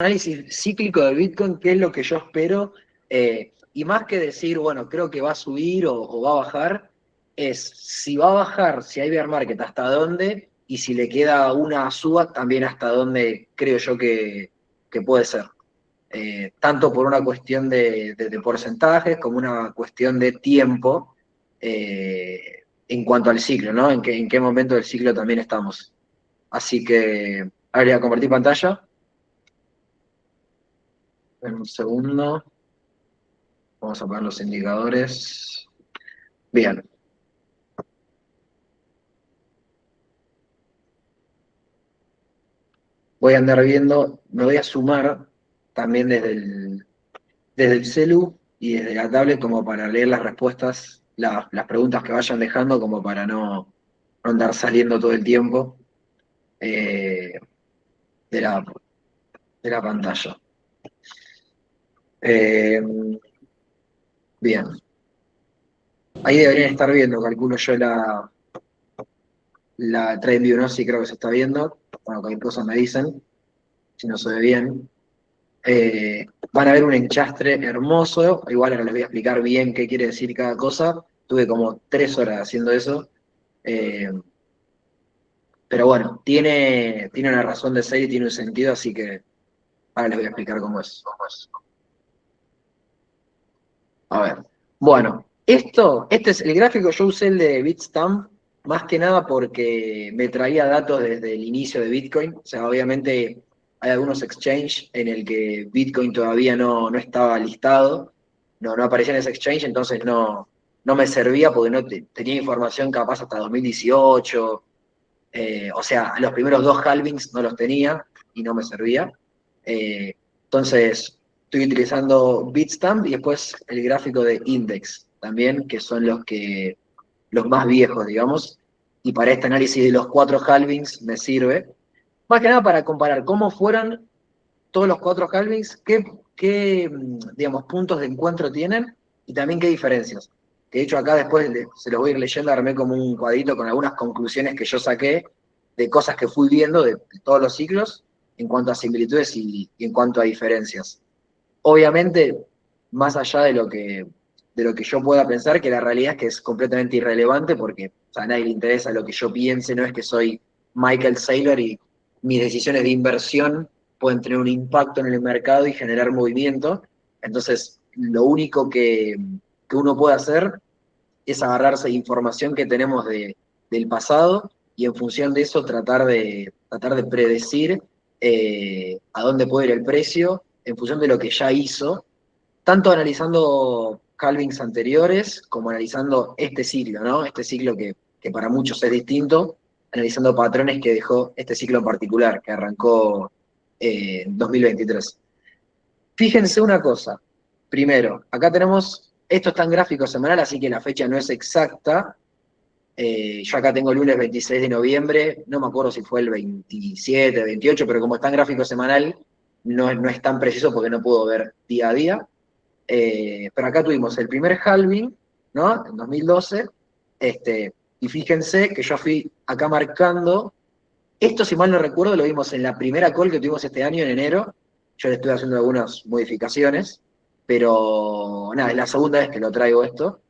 análisis cíclico de Bitcoin, qué es lo que yo espero, y más que decir, bueno, creo que va a subir o va a bajar, es si va a bajar, si hay bear market, hasta dónde, y si le queda una suba, también hasta dónde creo yo que puede ser. Tanto por una cuestión de porcentajes como una cuestión de tiempo en cuanto al ciclo, ¿no? En qué momento del ciclo también estamos. Así que, a ver, voy a compartir pantalla. En un segundo. Vamos a poner los indicadores. Bien. Voy a andar viendo, me voy a sumar también desde el celu y desde la tablet como para leer las respuestas, las preguntas que vayan dejando, como para no andar saliendo todo el tiempo eh, de la pantalla. Eh, bien. Ahí deberían estar viendo, calculo yo la TradingView, ¿no? Sí, creo que se está viendo. Bueno, cualquier cosa me dicen, si no se ve bien. Van a ver un enchastre hermoso, igual ahora les voy a explicar bien qué quiere decir cada cosa. Tuve como 3 horas haciendo eso. Eh, pero bueno, tiene una razón de ser y tiene un sentido, así que ahora les voy a explicar cómo es. A ver. Bueno, este es el gráfico, yo usé el de Bitstamp, más que nada porque me traía datos desde el inicio de Bitcoin. O sea, obviamente hay algunos exchanges en el que Bitcoin todavía no estaba listado, no aparecía en ese exchange, entonces no me servía porque no tenía información capaz hasta 2018. O sea, los primeros dos halvings no los tenía y no me servía. Entonces, estoy utilizando Bitstamp y después el gráfico de Index también, que son los más viejos, digamos. Y para este análisis de los 4 halvings me sirve. Más que nada para comparar cómo fueron todos los 4 halvings, digamos, puntos de encuentro tienen y también qué diferencias. Que de hecho acá después se los voy a ir leyendo, armé como un cuadrito con algunas conclusiones que yo saqué de cosas que fui viendo de todos los ciclos en cuanto a similitudes y en cuanto a diferencias. Obviamente, más allá de lo que yo pueda pensar, que la realidad es que es completamente irrelevante porque a nadie le interesa lo que yo piense, no es que soy Michael Saylor y mis decisiones de inversión pueden tener un impacto en el mercado y generar movimiento. Entonces, lo único que uno puede hacer es agarrarse de información que tenemos del pasado y en función de eso tratar de predecir a dónde puede ir el precio en función de lo que ya hizo, tanto analizando halvings anteriores como analizando este ciclo, ¿no? Este ciclo que para muchos es distinto, analizando patrones que dejó este ciclo en particular, que arrancó en 2023. Fíjense una cosa. Primero, acá tenemos, esto está en gráfico semanal, así que la fecha no es exacta. Yo acá tengo el lunes 26 de noviembre, no me acuerdo si fue el 27, 28, pero como está en gráfico semanal, no es tan preciso porque no puedo ver día a día. Pero acá tuvimos el primer halving, ¿no? En 2012. Y fíjense que yo fui acá marcando, esto si mal no recuerdo lo vimos en la primera call que tuvimos este año en enero, yo le estoy haciendo algunas modificaciones, pero nada, es la segunda vez que lo traigo esto,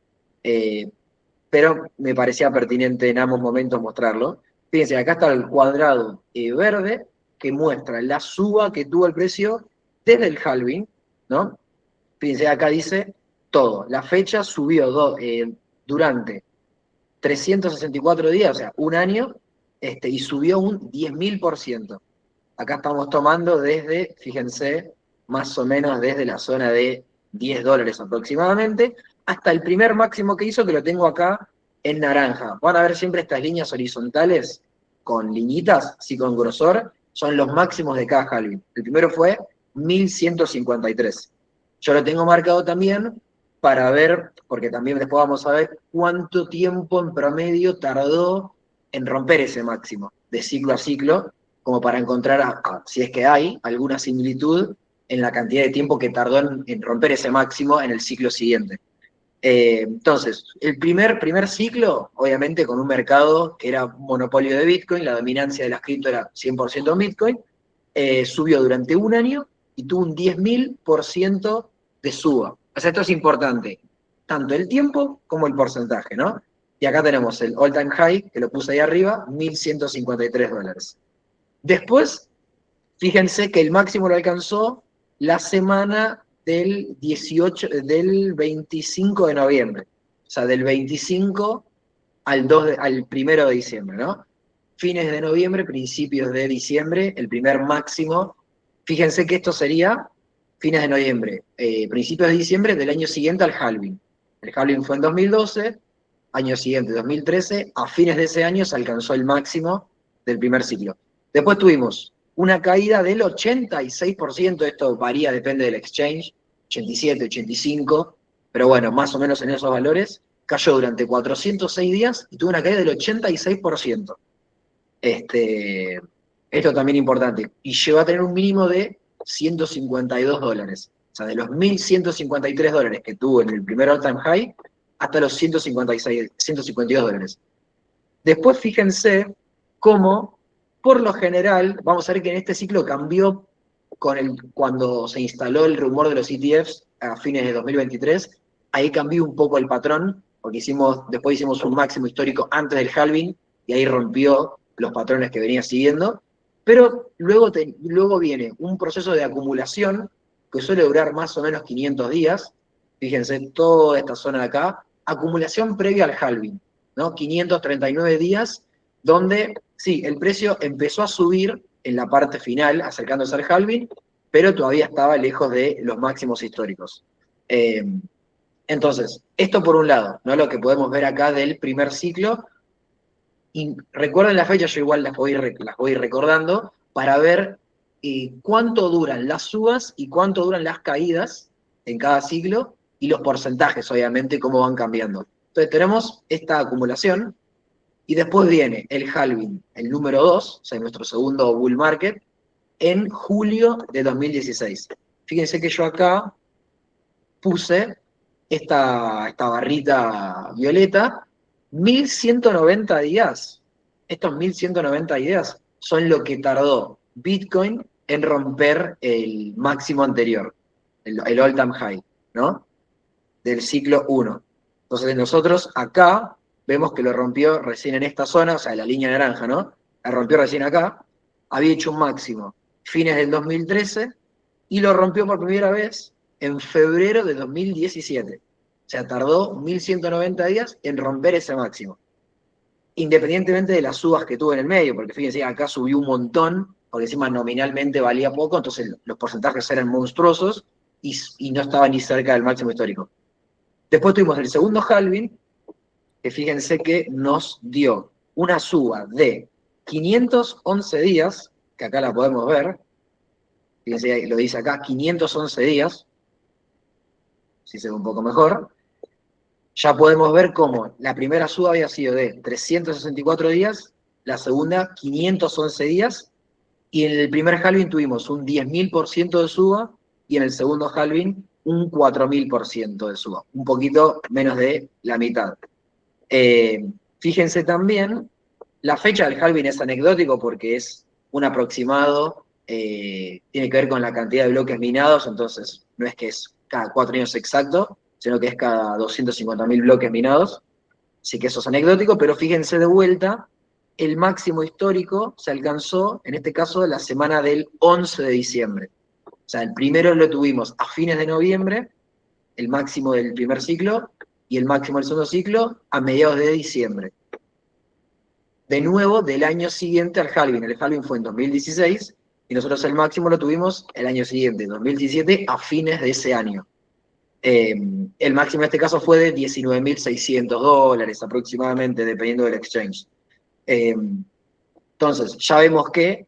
eh, pero me parecía pertinente en ambos momentos mostrarlo. Fíjense, acá está el cuadrado verde que muestra la suba que tuvo el precio desde el halving, ¿no? Fíjense, acá dice todo. La fecha subió durante 364 días, o sea, un año, y subió un 10.000%. Acá estamos tomando desde, fíjense, más o menos desde la zona de $10 aproximadamente, hasta el primer máximo que hizo, que lo tengo acá en naranja. Van a ver siempre estas líneas horizontales con liñitas, así con grosor, son los máximos de cada halving. El primero fue 1153. Yo lo tengo marcado también para ver, porque también después vamos a ver cuánto tiempo en promedio tardó en romper ese máximo, de ciclo a ciclo, como para encontrar, si es que hay, alguna similitud en la cantidad de tiempo que tardó en romper ese máximo en el ciclo siguiente. Entonces, el primer ciclo, obviamente con un mercado que era un monopolio de Bitcoin, la dominancia de las cripto era 100% Bitcoin, subió durante un año y tuvo un 10.000% de suba. O sea, esto es importante, tanto el tiempo como el porcentaje, ¿no? Y acá tenemos el all time high, que lo puse ahí arriba, $1.153. Después, fíjense que el máximo lo alcanzó la semana del 25 de noviembre. O sea, del 25 al 1 de diciembre, ¿no? Fines de noviembre, principios de diciembre, el primer máximo. Fíjense que esto sería fines de noviembre, principios de diciembre del año siguiente al halving. El halving fue en 2012, año siguiente, 2013, a fines de ese año se alcanzó el máximo del primer ciclo. Después tuvimos una caída del 86%, esto varía, depende del exchange, 87, 85, pero bueno, más o menos en esos valores, cayó durante 406 días y tuvo una caída del 86%. Esto también es importante. Y llegó a tener un mínimo de $152. O sea, de los $1.153 que tuvo en el primer all-time high hasta los $152. Después fíjense cómo, por lo general, vamos a ver que en este ciclo cambió cuando se instaló el rumor de los ETFs a fines de 2023, ahí cambió un poco el patrón, porque después hicimos un máximo histórico antes del halving, y ahí rompió los patrones que venía siguiendo, pero luego viene un proceso de acumulación que suele durar más o menos 500 días, fíjense, toda esta zona de acá, acumulación previa al halving, ¿no? 539 días, donde, sí, el precio empezó a subir en la parte final, acercándose al halving, pero todavía estaba lejos de los máximos históricos. Entonces, esto por un lado, ¿no? Lo que podemos ver acá del primer ciclo. Y recuerden la fecha, yo igual las voy a ir recordando, para ver cuánto duran las subas y cuánto duran las caídas en cada ciclo, y los porcentajes, obviamente, cómo van cambiando. Entonces tenemos esta acumulación, y después viene el halving, el número 2, o sea, nuestro segundo bull market, en julio de 2016. Fíjense que yo acá puse esta barrita violeta, 1190 días. Estos 1190 días son lo que tardó Bitcoin en romper el máximo anterior, el all-time high, ¿no? Del ciclo 1. Entonces nosotros acá vemos que lo rompió recién en esta zona, o sea, la línea naranja, ¿no? La rompió recién acá, había hecho un máximo fines del 2013 y lo rompió por primera vez en febrero de 2017. O sea, tardó 1190 días en romper ese máximo. Independientemente de las subas que tuvo en el medio, porque fíjense, acá subió un montón, porque encima nominalmente valía poco, entonces los porcentajes eran monstruosos y no estaba ni cerca del máximo histórico. Después tuvimos el segundo halving, que fíjense que nos dio una suba de 511 días, que acá la podemos ver, fíjense, lo dice acá, 511 días, si se ve un poco mejor, ya podemos ver cómo la primera suba había sido de 364 días, la segunda 511 días, y en el primer halving tuvimos un 10.000% de suba, y en el segundo halving un 4.000% de suba, un poquito menos de la mitad. Fíjense también, la fecha del halving es anecdótico porque es un aproximado, tiene que ver con la cantidad de bloques minados, entonces no es que es cada 4 años exacto, sino que es cada 250.000 bloques minados, así que eso es anecdótico, pero fíjense de vuelta, el máximo histórico se alcanzó, en este caso, la semana del 11 de diciembre. O sea, el primero lo tuvimos a fines de noviembre, el máximo del primer ciclo, y el máximo del segundo ciclo a mediados de diciembre. De nuevo, del año siguiente al halving. El halving fue en 2016, y nosotros el máximo lo tuvimos el año siguiente, 2017, a fines de ese año. El máximo en este caso fue de $19.600 aproximadamente, dependiendo del exchange. Entonces, ya vemos que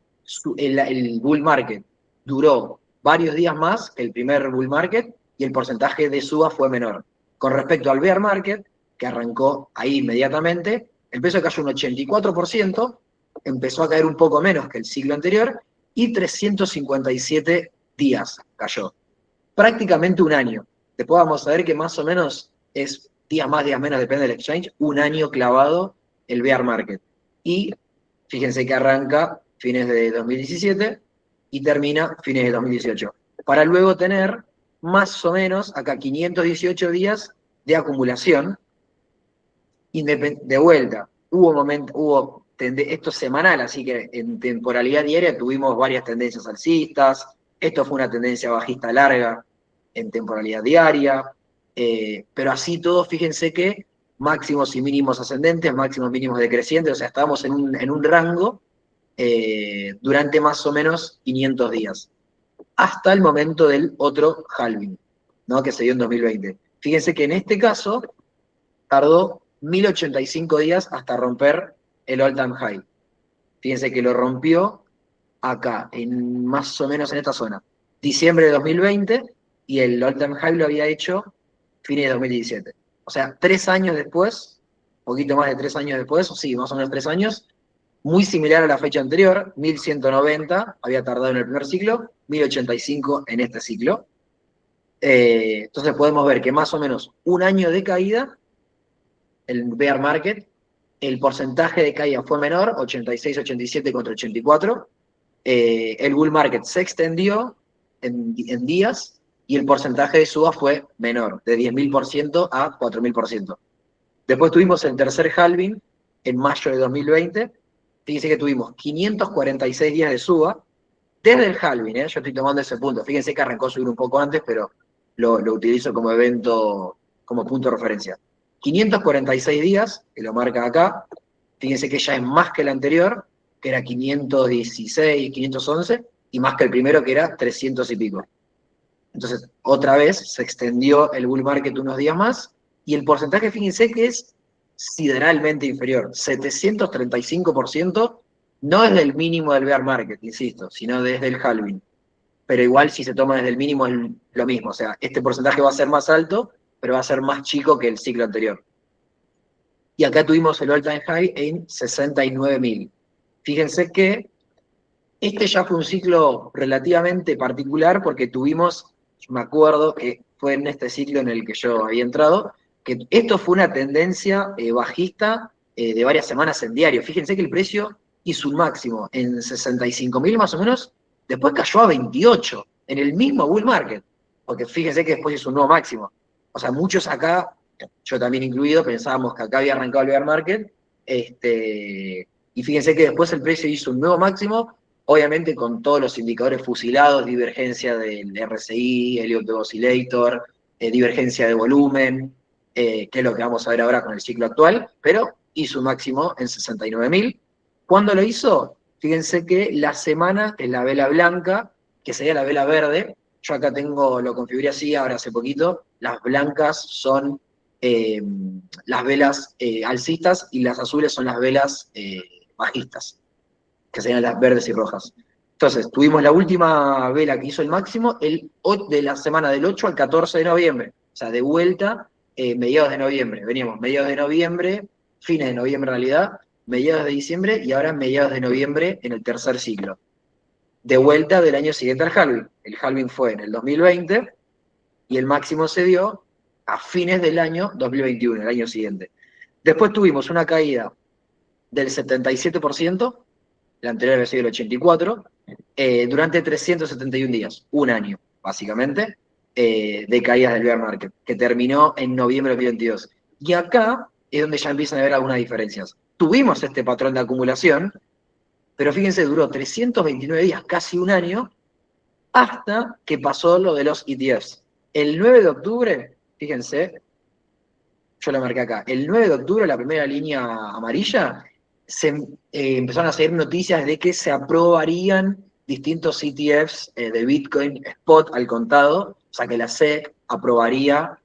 el bull market duró varios días más que el primer bull market y el porcentaje de suba fue menor. Con respecto al bear market, que arrancó ahí inmediatamente, el peso cayó un 84%, empezó a caer un poco menos que el ciclo anterior y 357 días cayó. Prácticamente un año. Después vamos a ver que más o menos es días más, días menos, depende del exchange, un año clavado el bear market. Y fíjense que arranca fines de 2017 y termina fines de 2018. para luego tener más o menos acá 518 días de acumulación. De vuelta, esto es semanal, así que en temporalidad diaria tuvimos varias tendencias alcistas, esto fue una tendencia bajista larga en temporalidad diaria, pero así todo, fíjense que máximos y mínimos ascendentes, máximos y mínimos decrecientes, o sea, estábamos en un rango durante más o menos 500 días, hasta el momento del otro halving, ¿no? Que se dio en 2020. Fíjense que en este caso tardó 1085 días hasta romper el all-time high. Fíjense que lo rompió acá, más o menos en esta zona. Diciembre de 2020, y el all-time high lo había hecho fines de 2017. O sea, 3 años después, poquito más de 3 años después, o sí, más o menos 3 años, muy similar a la fecha anterior, 1190 había tardado en el primer ciclo, 1085 en este ciclo. Entonces podemos ver que más o menos un año de caída, el bear market, el porcentaje de caída fue menor, 86-87 contra 84. El bull market se extendió en días y el porcentaje de suba fue menor, de 10.000% a 4.000%. Después tuvimos el tercer halving en mayo de 2020. Fíjense que tuvimos 546 días de suba desde el halving, yo estoy tomando ese punto. Fíjense que arrancó a subir un poco antes, pero lo utilizo como evento, como punto de referencia. 546 días, que lo marca acá, fíjense que ya es más que el anterior, que era 516, 511, y más que el primero, que era 300 y pico. Entonces, otra vez se extendió el bull market unos días más, y el porcentaje, fíjense que es sideralmente inferior, 735%, no desde el mínimo del bear market, insisto, sino desde el halving. Pero igual si se toma desde el mínimo es lo mismo, o sea, este porcentaje va a ser más alto, pero va a ser más chico que el ciclo anterior. Y acá tuvimos el all-time high en 69.000. Fíjense que este ya fue un ciclo relativamente particular porque tuvimos, yo me acuerdo que fue en este ciclo en el que yo había entrado, que esto fue una tendencia bajista de varias semanas en diario. Fíjense que el precio hizo un máximo en 65.000 más o menos, después cayó a 28 en el mismo bull market, porque fíjense que después hizo un nuevo máximo. O sea, muchos acá, yo también incluido, pensábamos que acá había arrancado el bear market, y fíjense que después el precio hizo un nuevo máximo, obviamente con todos los indicadores fusilados, divergencia del RSI, Elliott Oscillator, divergencia de volumen, que es lo que vamos a ver ahora con el ciclo actual, pero hizo un máximo en 69.000. ¿Cuándo lo hizo? Fíjense que la semana, que es la vela blanca, que sería la vela verde, yo acá lo configuré así ahora hace poquito, las blancas son las velas alcistas y las azules son las velas bajistas, que serían las verdes y rojas. Entonces, tuvimos la última vela que hizo el máximo de la semana del 8 al 14 de noviembre, o sea, de vuelta, mediados de noviembre. Veníamos mediados de noviembre, fines de noviembre en realidad, mediados de diciembre y ahora mediados de noviembre en el tercer ciclo. De vuelta del año siguiente al halving. El halving fue en el 2020 y el máximo se dio a fines del año 2021, el año siguiente. Después tuvimos una caída del 77%, la anterior había sido el 84%, durante 371 días, un año, básicamente, de caídas del bear market, que terminó en noviembre de 2022. Y acá es donde ya empiezan a haber algunas diferencias. Tuvimos este patrón de acumulación, pero fíjense, duró 329 días, casi un año, hasta que pasó lo de los ETFs. El 9 de octubre, fíjense, yo lo marqué acá, el 9 de octubre, la primera línea amarilla, empezaron a salir noticias de que se aprobarían distintos ETFs de Bitcoin spot al contado, o sea que la SEC aprobaría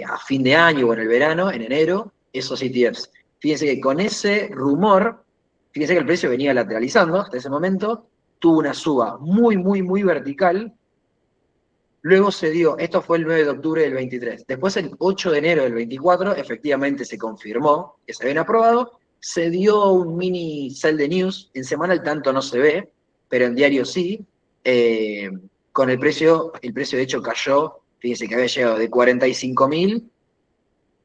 a fin de año o en el verano, en enero, esos ETFs. Fíjense que con ese rumor, fíjense que el precio venía lateralizando hasta ese momento, tuvo una suba muy, muy, muy vertical. Luego se dio, esto fue el 9 de octubre del 23. Después, el 8 de enero del 24, efectivamente se confirmó que se habían aprobado. Se dio un mini sell de news. En semanal tanto no se ve, pero en diario sí. Con el precio de hecho cayó, fíjense que había llegado de 45.000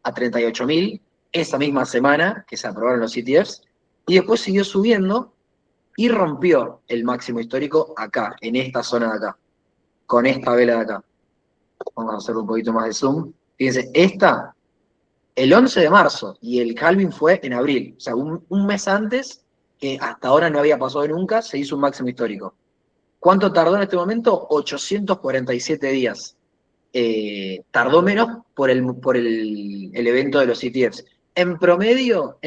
a 38.000 esa misma semana que se aprobaron los ETFs. Y después siguió subiendo y rompió el máximo histórico acá, en esta zona de acá. con esta vela de acá. Vamos a hacer un poquito más de zoom. Fíjense, esta, el 11 de marzo, y el halving fue en abril. O sea, un mes antes, que hasta ahora no había pasado nunca, se hizo un máximo histórico. ¿Cuánto tardó en este momento? 847 días. Tardó menos por el evento de los ETFs. En promedio,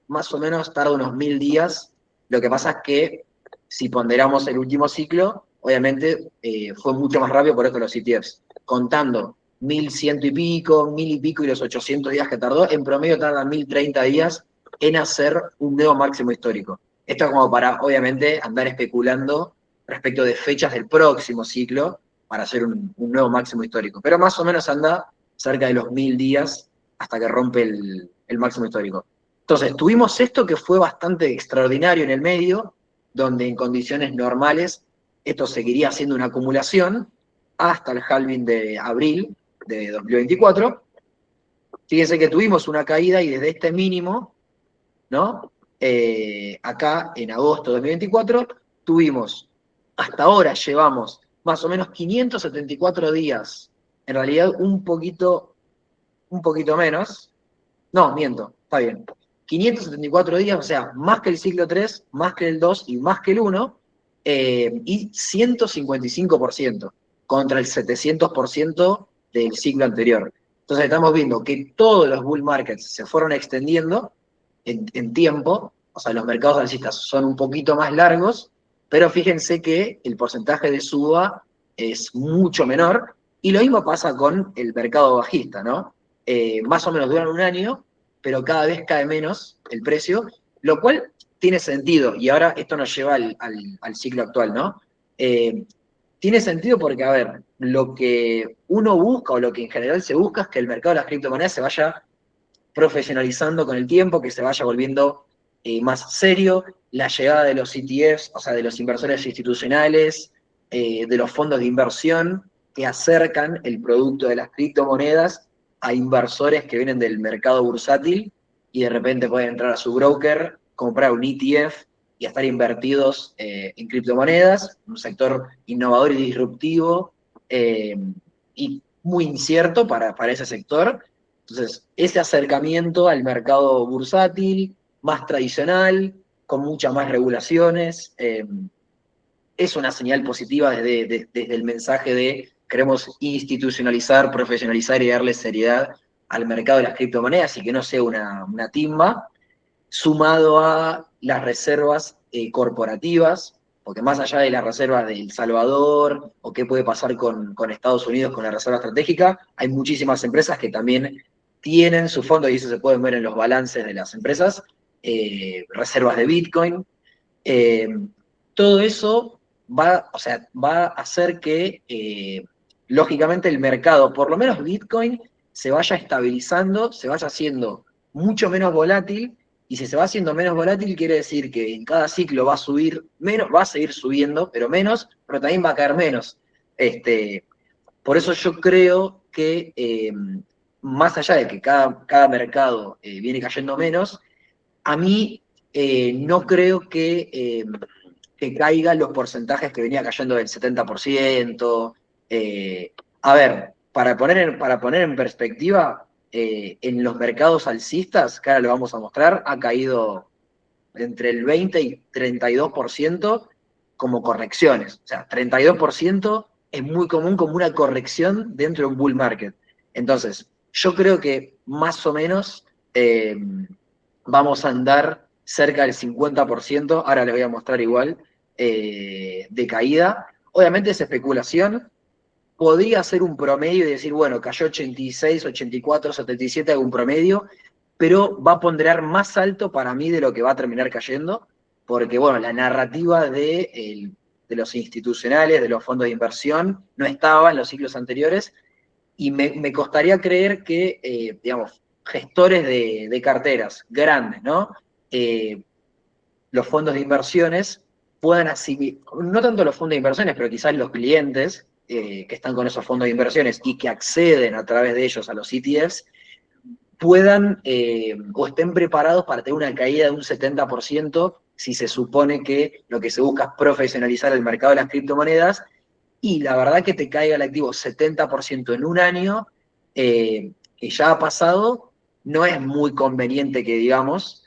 más o menos tarda unos 1000 días. Lo que pasa es que si ponderamos el último ciclo, obviamente fue mucho más rápido por esto los ETFs. Contando 1100 y pico, 1000 y pico y los 800 días que tardó, en promedio tardan 1030 días en hacer un nuevo máximo histórico. Esto es como para, obviamente, andar especulando respecto de fechas del próximo ciclo, para hacer un nuevo máximo histórico. Pero más o menos anda cerca de los 1000 días hasta que rompe el máximo histórico. Entonces, tuvimos esto que fue bastante extraordinario en el medio, donde en condiciones normales esto seguiría siendo una acumulación hasta el halving de abril de 2024. Fíjense que tuvimos una caída y desde este mínimo, ¿no? Acá en agosto de 2024 tuvimos, hasta ahora llevamos más o menos 574 días, en realidad un poquito menos, no, miento, está bien, 574 días, o sea, más que el ciclo 3, más que el 2 y más que el 1, y 155% contra el 700% del ciclo anterior. Entonces estamos viendo que todos los bull markets se fueron extendiendo en tiempo, o sea, los mercados alcistas son un poquito más largos, pero fíjense que el porcentaje de suba es mucho menor, y lo mismo pasa con el mercado bajista, ¿no? Más o menos duran un año, pero cada vez cae menos el precio, lo cual tiene sentido, y ahora esto nos lleva al ciclo actual, ¿no? Tiene sentido porque, a ver, lo que uno busca, o lo que en general se busca, es que el mercado de las criptomonedas se vaya profesionalizando con el tiempo, que se vaya volviendo más serio, la llegada de los ETFs, o sea, de los inversores institucionales, de los fondos de inversión, que acercan el producto de las criptomonedas a inversores que vienen del mercado bursátil y de repente pueden entrar a su broker, comprar un ETF y estar invertidos en criptomonedas, un sector innovador y disruptivo y muy incierto para ese sector. Entonces, ese acercamiento al mercado bursátil, más tradicional, con muchas más regulaciones, es una señal positiva desde el mensaje de queremos institucionalizar, profesionalizar y darle seriedad al mercado de las criptomonedas y que no sea una timba, sumado a las reservas corporativas, porque más allá de las reservas de El Salvador o qué puede pasar con Estados Unidos con la reserva estratégica, hay muchísimas empresas que también tienen su fondo, y eso se puede ver en los balances de las empresas, reservas de Bitcoin. Eh, Todo eso va a hacer que, lógicamente, el mercado, por lo menos Bitcoin, se vaya estabilizando, se vaya haciendo mucho menos volátil, y si se va haciendo menos volátil, quiere decir que en cada ciclo va a subir menos, va a seguir subiendo, pero menos, pero también va a caer menos. Por eso yo creo que, más allá de que cada mercado viene cayendo menos, a mí no creo que caigan los porcentajes que venía cayendo del 70%. A ver, para poner en perspectiva, en los mercados alcistas, que ahora lo vamos a mostrar, ha caído entre el 20 y 32% como correcciones. O sea, 32% es muy común como una corrección dentro de un bull market. Entonces, yo creo que más o menos vamos a andar cerca del 50%, ahora les voy a mostrar igual, de caída. Obviamente es especulación, podría ser un promedio y decir, bueno, cayó 86, 84, 77, algún promedio, pero va a ponderar más alto para mí de lo que va a terminar cayendo, porque, bueno, la narrativa de los institucionales, de los fondos de inversión, no estaba en los ciclos anteriores, y me costaría creer que, digamos, gestores de carteras grandes, ¿no? Los fondos de inversiones puedan asimilar, no tanto los fondos de inversiones, pero quizás los clientes que están con esos fondos de inversiones y que acceden a través de ellos a los ETFs, puedan o estén preparados para tener una caída de un 70% si se supone que lo que se busca es profesionalizar el mercado de las criptomonedas y la verdad que te caiga el activo 70% en un año, que ya ha pasado, no es muy conveniente que digamos,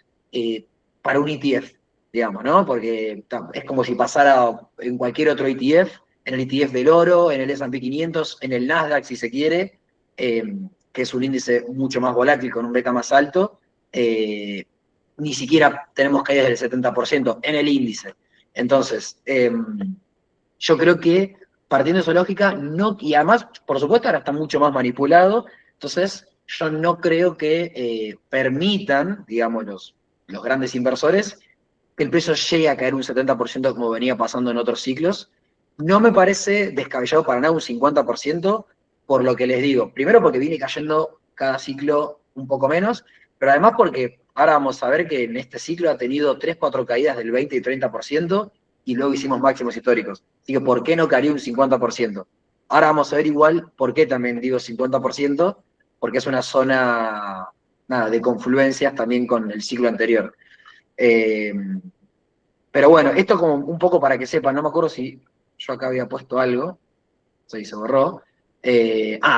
para un ETF, digamos, ¿no? Porque es como si pasara en cualquier otro ETF, en el ETF del oro, en el S&P 500, en el Nasdaq, si se quiere, eh, que es un índice mucho más volátil, con un beta más alto, ni siquiera tenemos caídas del 70% en el índice. Entonces, yo creo que partiendo de su lógica, no, y además, por supuesto, ahora está mucho más manipulado, entonces yo no creo que permitan, digamos, los grandes inversores, que el precio llegue a caer un 70% como venía pasando en otros ciclos. No me parece descabellado para nada un 50%, por lo que les digo. Primero porque viene cayendo cada ciclo un poco menos, pero además porque ahora vamos a ver que en este ciclo ha tenido 3 4 caídas del 20 y 30%, y luego hicimos máximos históricos. Así que, ¿por qué no caería un 50%? Ahora vamos a ver igual por qué también digo 50%, porque es una zona, nada, de confluencias también con el ciclo anterior. Eh, pero bueno, esto como un poco para que sepan, no me acuerdo si yo acá había puesto algo, se borró.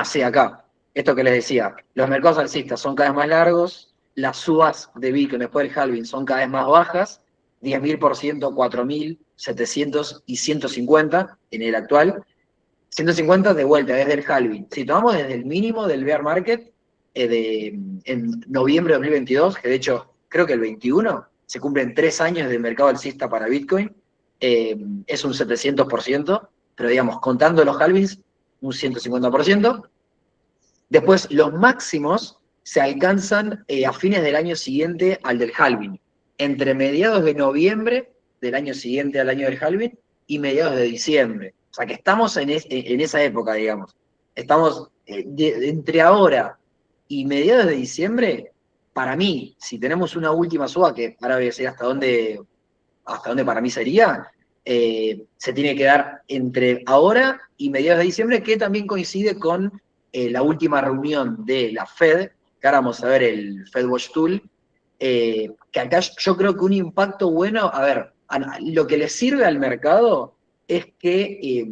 Sí, acá, esto que les decía, los mercados alcistas son cada vez más largos, las subas de Bitcoin después del halving son cada vez más bajas, 10.000%, 4.700 y 150 en el actual, 150 de vuelta desde el halving. Si tomamos desde el mínimo del bear market en noviembre de 2022, que de hecho creo que el 21 se cumplen 3 años de mercado alcista para Bitcoin, es un 700%, pero digamos, contando los halvings, un 150%. Después, los máximos se alcanzan a fines del año siguiente al del halving, entre mediados de noviembre del año siguiente al año del halving y mediados de diciembre. O sea que estamos en esa época, digamos. Estamos entre ahora y mediados de diciembre, para mí, si tenemos una última suba, que ahora voy a decir hasta dónde para mí sería, se tiene que dar entre ahora y mediados de diciembre, que también coincide con la última reunión de la Fed, que ahora vamos a ver el FedWatch Tool, que acá yo creo que un impacto bueno, a ver, lo que le sirve al mercado es que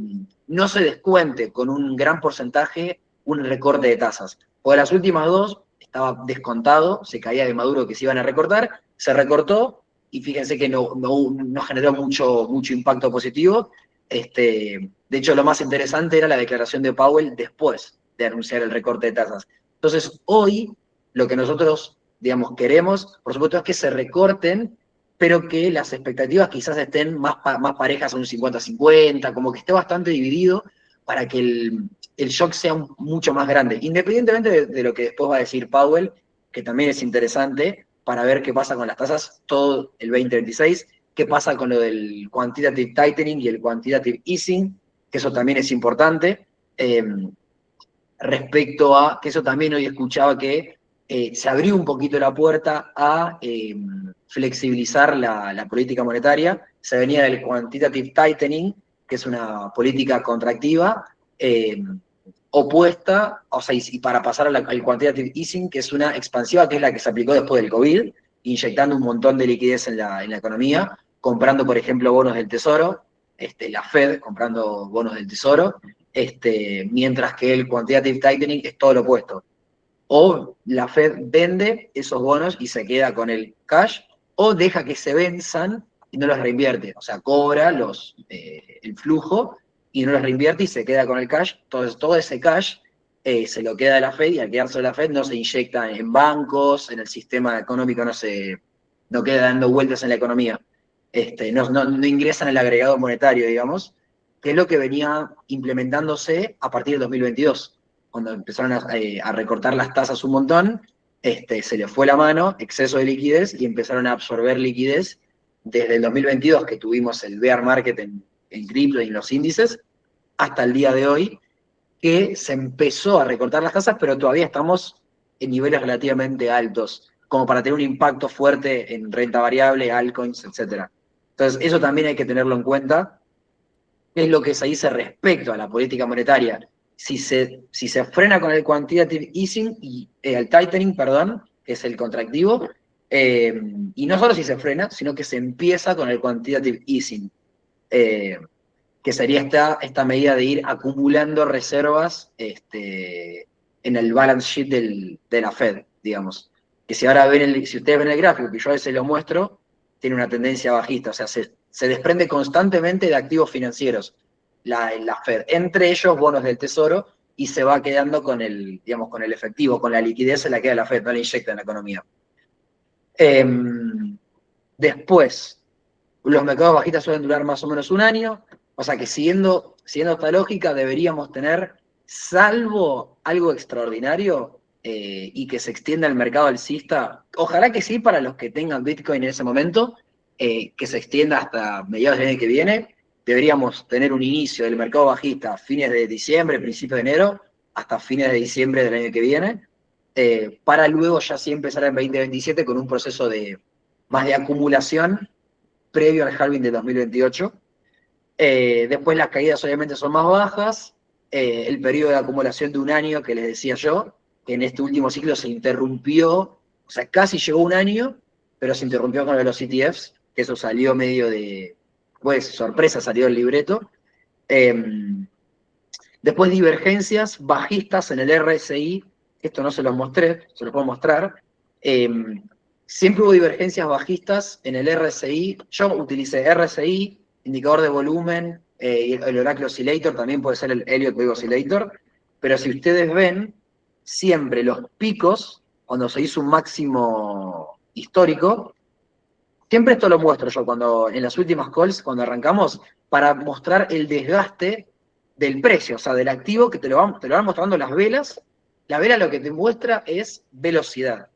no se descuente con un gran porcentaje un recorte de tasas. Porque las últimas dos estaba descontado, se caía de Maduro que se iban a recortar, se recortó, y fíjense que no generó mucho impacto positivo. De hecho, lo más interesante era la declaración de Powell después de anunciar el recorte de tasas. Entonces, hoy, lo que nosotros, digamos, queremos, por supuesto, es que se recorten, pero que las expectativas quizás estén más parejas a un 50-50, como que esté bastante dividido para que el shock sea mucho más grande, independientemente de lo que después va a decir Powell, que también es interesante, para ver qué pasa con las tasas todo el 2026, qué pasa con lo del quantitative tightening y el quantitative easing, que eso también es importante. Respecto a, que eso también hoy escuchaba que se abrió un poquito la puerta a flexibilizar la política monetaria, se venía del quantitative tightening, que es una política contractiva, opuesta, o sea, y para pasar al quantitative easing, que es una expansiva, que es la que se aplicó después del COVID, inyectando un montón de liquidez en la economía, comprando, por ejemplo, bonos del Tesoro, la Fed comprando bonos del Tesoro, mientras que el quantitative tightening es todo lo opuesto. O la Fed vende esos bonos y se queda con el cash, o deja que se venzan y no los reinvierte. O sea, cobra el flujo y no los reinvierte y se queda con el cash. Entonces, todo ese cash se lo queda de la Fed, y al quedarse de la Fed no se inyecta en bancos, en el sistema económico no queda dando vueltas en la economía. No ingresa en el agregado monetario, digamos, que es lo que venía implementándose a partir del 2022, cuando empezaron a recortar las tasas un montón, se les fue la mano, exceso de liquidez, y empezaron a absorber liquidez desde el 2022, que tuvimos el bear market en cripto y en los índices, hasta el día de hoy, que se empezó a recortar las tasas, pero todavía estamos en niveles relativamente altos, como para tener un impacto fuerte en renta variable, altcoins, etc. Entonces, eso también hay que tenerlo en cuenta, qué es lo que se dice respecto a la política monetaria. Si se frena con el quantitative easing, el tightening, perdón, que es el contractivo, y no solo si se frena, sino que se empieza con el quantitative easing. que sería esta medida de ir acumulando reservas en el balance sheet de la Fed, digamos. Que si ahora si ustedes ven el gráfico, que yo a veces lo muestro, tiene una tendencia bajista, o sea, se desprende constantemente de activos financieros la Fed, entre ellos bonos del Tesoro, y se va quedando con el, digamos, con el efectivo, con la liquidez se la queda la Fed, no la inyecta en la economía. Después, los mercados bajistas suelen durar más o menos un año, o sea que siguiendo esta lógica deberíamos tener, salvo algo extraordinario y que se extienda el mercado alcista, ojalá que sí para los que tengan Bitcoin en ese momento, que se extienda hasta mediados del año que viene, deberíamos tener un inicio del mercado bajista a fines de diciembre, principios de enero, hasta fines de diciembre del año que viene, para luego ya sí empezar en 2027 con un proceso más de acumulación previo al halving de 2028. Después las caídas obviamente son más bajas. El periodo de acumulación de un año que les decía yo, en este último ciclo se interrumpió, o sea, casi llegó un año, pero se interrumpió con los ETFs, que eso salió medio pues sorpresa, salió el libreto. Después divergencias bajistas en el RSI, esto no se los mostré, se los puedo mostrar. Siempre hubo divergencias bajistas en el RSI. Yo utilicé RSI, indicador de volumen, el Oracle Oscillator, también puede ser el Elliott Wave Oscillator, pero si ustedes ven, siempre los picos, cuando se hizo un máximo histórico, siempre esto lo muestro yo en las últimas calls, cuando arrancamos, para mostrar el desgaste del precio, o sea, del activo, que te lo van mostrando las velas. La vela lo que te muestra es velocidad.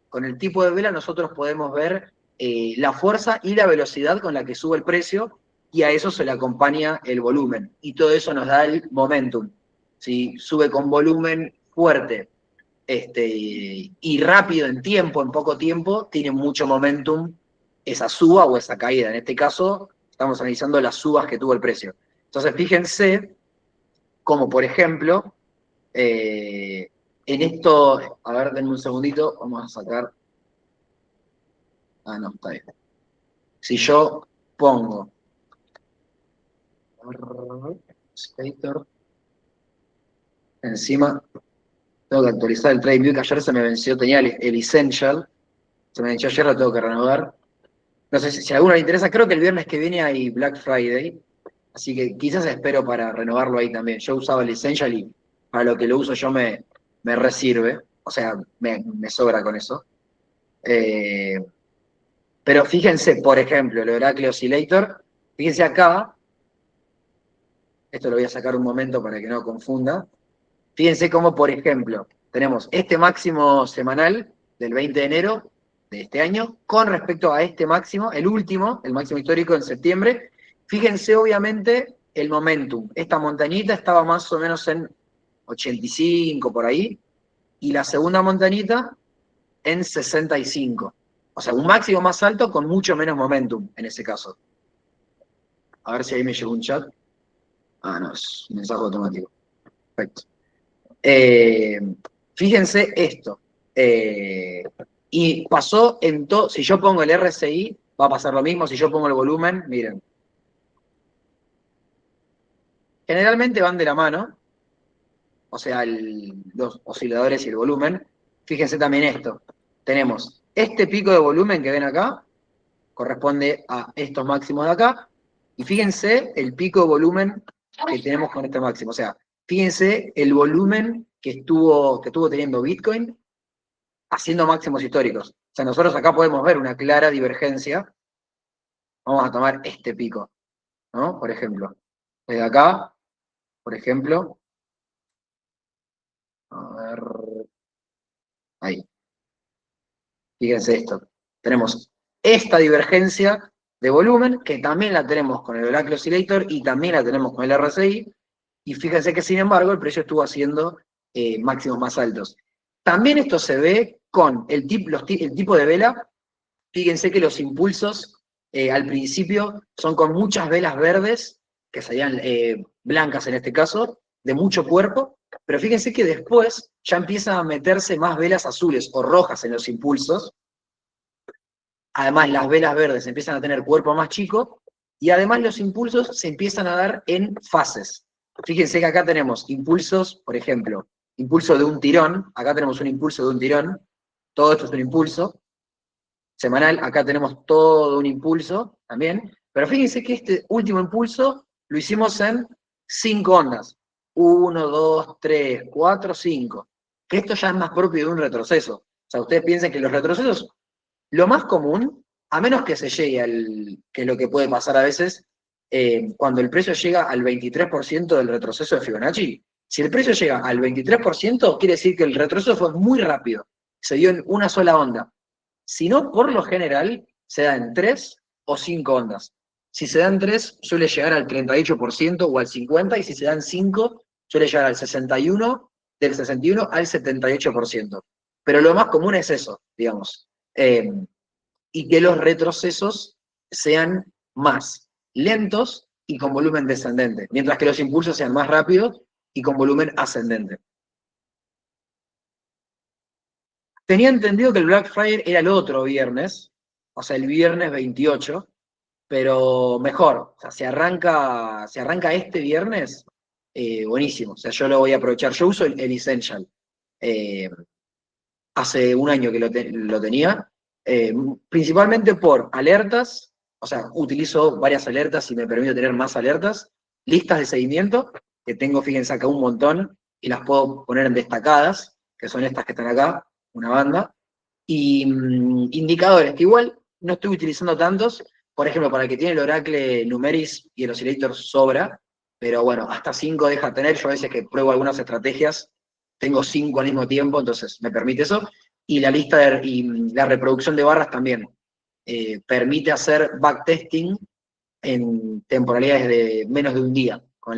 Con el tipo de vela nosotros podemos ver la fuerza y la velocidad con la que sube el precio, y a eso se le acompaña el volumen. Y todo eso nos da el momentum. Si sube con volumen fuerte y rápido en tiempo, en poco tiempo, tiene mucho momentum esa suba o esa caída. En este caso, estamos analizando las subas que tuvo el precio. Entonces, fíjense como, por ejemplo, en esto, a ver, denme un segundito, vamos a sacar. Ah, no, está bien. Si yo pongo Skater encima, tengo que actualizar el TradingView, que ayer se me venció, tenía el Essential, se me venció ayer, lo tengo que renovar. No sé si a alguno le interesa, creo que el viernes que viene hay Black Friday, así que quizás espero para renovarlo ahí también. Yo usaba el Essential y para lo que lo uso yo me resirve, o sea, me sobra con eso. Pero fíjense, por ejemplo, el Oracle Oscillator, fíjense acá, esto lo voy a sacar un momento para que no confunda. Fíjense cómo, por ejemplo, tenemos este máximo semanal del 20 de enero de este año con respecto a este máximo, el último, el máximo histórico en septiembre. Fíjense, obviamente, el momentum. Esta montañita estaba más o menos en 85 por ahí, y la segunda montañita en 65. O sea, un máximo más alto con mucho menos momentum en ese caso. A ver si ahí me llegó un chat. Ah, no, es un mensaje automático. Perfecto. Fíjense esto. Y pasó en todo. Si yo pongo el RSI, va a pasar lo mismo. Si yo pongo el volumen, miren. Generalmente van de la mano. O sea, los osciladores y el volumen. Fíjense también esto. Tenemos este pico de volumen que ven acá, corresponde a estos máximos de acá. Y fíjense el pico de volumen que tenemos con este máximo. O sea, fíjense el volumen que estuvo teniendo Bitcoin haciendo máximos históricos. O sea, nosotros acá podemos ver una clara divergencia. Vamos a tomar este pico, ¿no? Por ejemplo. Desde acá, por ejemplo. A ver. Ahí. Fíjense esto. Tenemos esta divergencia de volumen, que también la tenemos con el Oracle Oscillator y también la tenemos con el RSI. Y fíjense que, sin embargo, el precio estuvo haciendo máximos más altos. También esto se ve con el tipo de vela. Fíjense que los impulsos al principio son con muchas velas verdes, que serían blancas en este caso, de mucho cuerpo, pero fíjense que después ya empiezan a meterse más velas azules o rojas en los impulsos. Además, las velas verdes empiezan a tener cuerpo más chico, Y además los impulsos se empiezan a dar en fases. Fíjense que acá tenemos impulsos, por ejemplo, impulso de un tirón, acá tenemos un impulso de un tirón, todo esto es un impulso semanal, acá tenemos todo un impulso también, pero fíjense que este último impulso lo hicimos en 5 ondas. 1, 2, 3, 4, 5. Que esto ya es más propio de un retroceso. O sea, ustedes piensan que los retrocesos, lo más común, a menos que se llegue al, que es lo que puede pasar a veces, cuando el precio llega al 23% del retroceso de Fibonacci, si el precio llega al 23%, quiere decir que el retroceso fue muy rápido, se dio en una sola onda. Si no, por lo general, se da en 3 o 5 ondas. Si se dan 3, suele llegar al 38% o al 50%, y si se dan 5, suele llegar al 61, del 61 al 78%. Pero lo más común es eso, digamos. Y que los retrocesos sean más lentos y con volumen descendente, mientras que los impulsos sean más rápidos y con volumen ascendente. Tenía entendido que el Black Friday era el otro viernes, o sea, el viernes 28, pero mejor, o sea, se arranca este viernes, buenísimo, o sea, yo lo voy a aprovechar. Yo uso el Essential, eh, hace un año que lo tenía, principalmente por alertas, o sea, utilizo varias alertas y me permite tener más alertas, listas de seguimiento, que tengo, fíjense acá, un montón, y las puedo poner en destacadas, que son estas que están acá, una banda, y indicadores, que igual no estoy utilizando tantos. Por ejemplo, para el que tiene el Oracle Numeris y el Oscillator sobra, pero bueno, hasta 5 deja tener. Yo a veces que pruebo algunas estrategias, tengo 5 al mismo tiempo, entonces me permite eso. Y la lista y la reproducción de barras también permite hacer backtesting en temporalidades de menos de un día. Con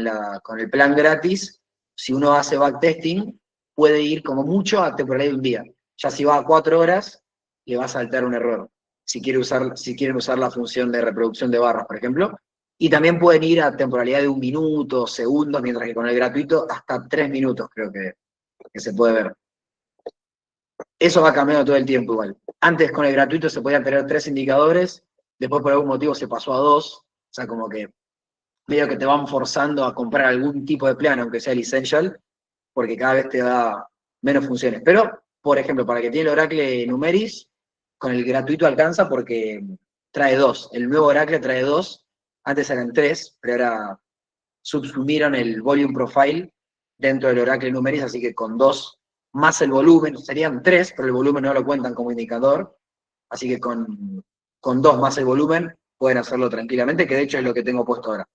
el plan gratis, si uno hace backtesting, puede ir como mucho a temporalidad de un día. Ya si va a 4 horas, le va a saltar un error. Si quieren usar la función de reproducción de barras, por ejemplo. Y también pueden ir a temporalidad de 1 minuto, segundos, mientras que con el gratuito hasta 3 minutos creo que se puede ver. Eso va cambiando todo el tiempo igual. Antes con el gratuito se podían tener 3 indicadores, después por algún motivo se pasó a 2, o sea, como que medio que te van forzando a comprar algún tipo de plan, aunque sea el Essential, porque cada vez te da menos funciones. Pero, por ejemplo, para el que tiene el Oracle Numeris, con el gratuito alcanza porque trae 2. El nuevo Oracle trae 2, antes eran 3, pero ahora subsumieron el Volume Profile dentro del Oracle Numeris, así que con 2 más el volumen, serían 3, pero el volumen no lo cuentan como indicador, así que con 2 más el volumen pueden hacerlo tranquilamente, que de hecho es lo que tengo puesto ahora.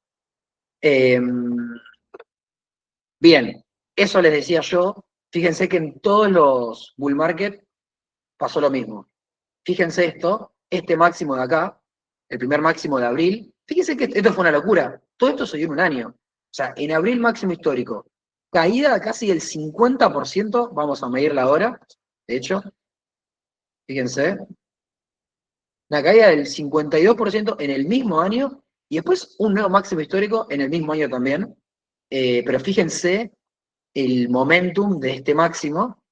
Bien, eso les decía yo. Fíjense que en todos los bull market pasó lo mismo. Fíjense esto, este máximo de acá, el primer máximo de abril, fíjense que esto fue una locura. Todo esto se dio en un año. O sea, en abril máximo histórico. Caída casi del 50%, vamos a medirla ahora, de hecho, fíjense. Una caída del 52% en el mismo año, y después un nuevo máximo histórico en el mismo año también. Pero fíjense el momentum de este máximo,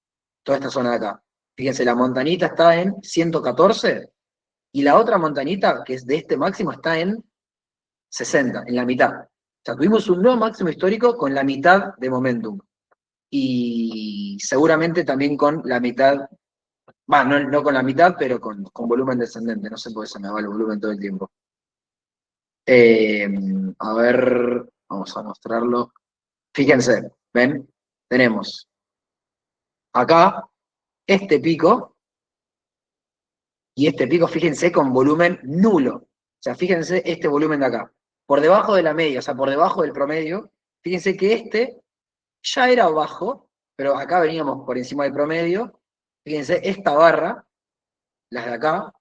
toda esta zona de acá. Fíjense, la montañita está en 114, y la otra montañita, que es de este máximo, está en 60, en la mitad. O sea, tuvimos un nuevo máximo histórico con la mitad de momentum. Y seguramente también con la mitad, no con la mitad, pero con volumen descendente. No sé por qué se me va el volumen todo el tiempo. A ver, vamos a mostrarlo. Fíjense, ¿ven? Tenemos acá este pico, y este pico, fíjense, con volumen nulo. O sea, fíjense este volumen de acá. Por debajo de la media, o sea, por debajo del promedio, fíjense que este ya era bajo, pero acá veníamos por encima del promedio. Fíjense, esta barra, las de acá,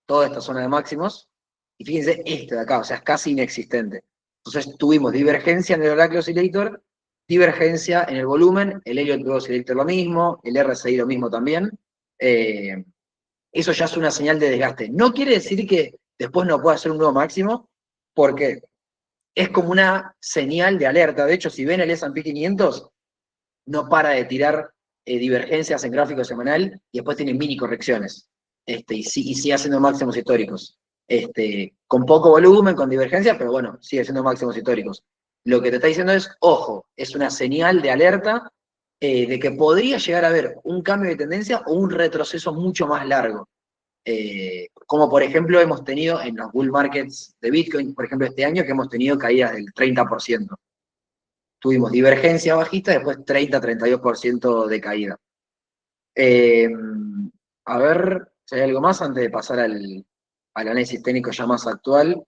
toda esta zona de máximos, y fíjense este de acá, o sea, es casi inexistente. Entonces tuvimos divergencia en el Oracle Oscillator, divergencia en el volumen, el Elliott Oscillator lo mismo, el RSI lo mismo también. Eso ya es una señal de desgaste. No quiere decir que después no pueda ser un nuevo máximo, porque es como una señal de alerta. De hecho, si ven el S&P 500, no para de tirar divergencias en gráfico semanal y después tiene mini correcciones. Y sigue haciendo máximos históricos. con poco volumen, con divergencia, pero bueno, sigue siendo máximos históricos. Lo que te está diciendo es, ojo, es una señal de alerta de que podría llegar a haber un cambio de tendencia o un retroceso mucho más largo. Como por ejemplo hemos tenido en los bull markets de Bitcoin, por ejemplo este año, que hemos tenido caídas del 30%. Tuvimos divergencia bajista, después 30-32% de caída. Eh, a ver si hay algo más antes de pasar al análisis técnico ya más actual.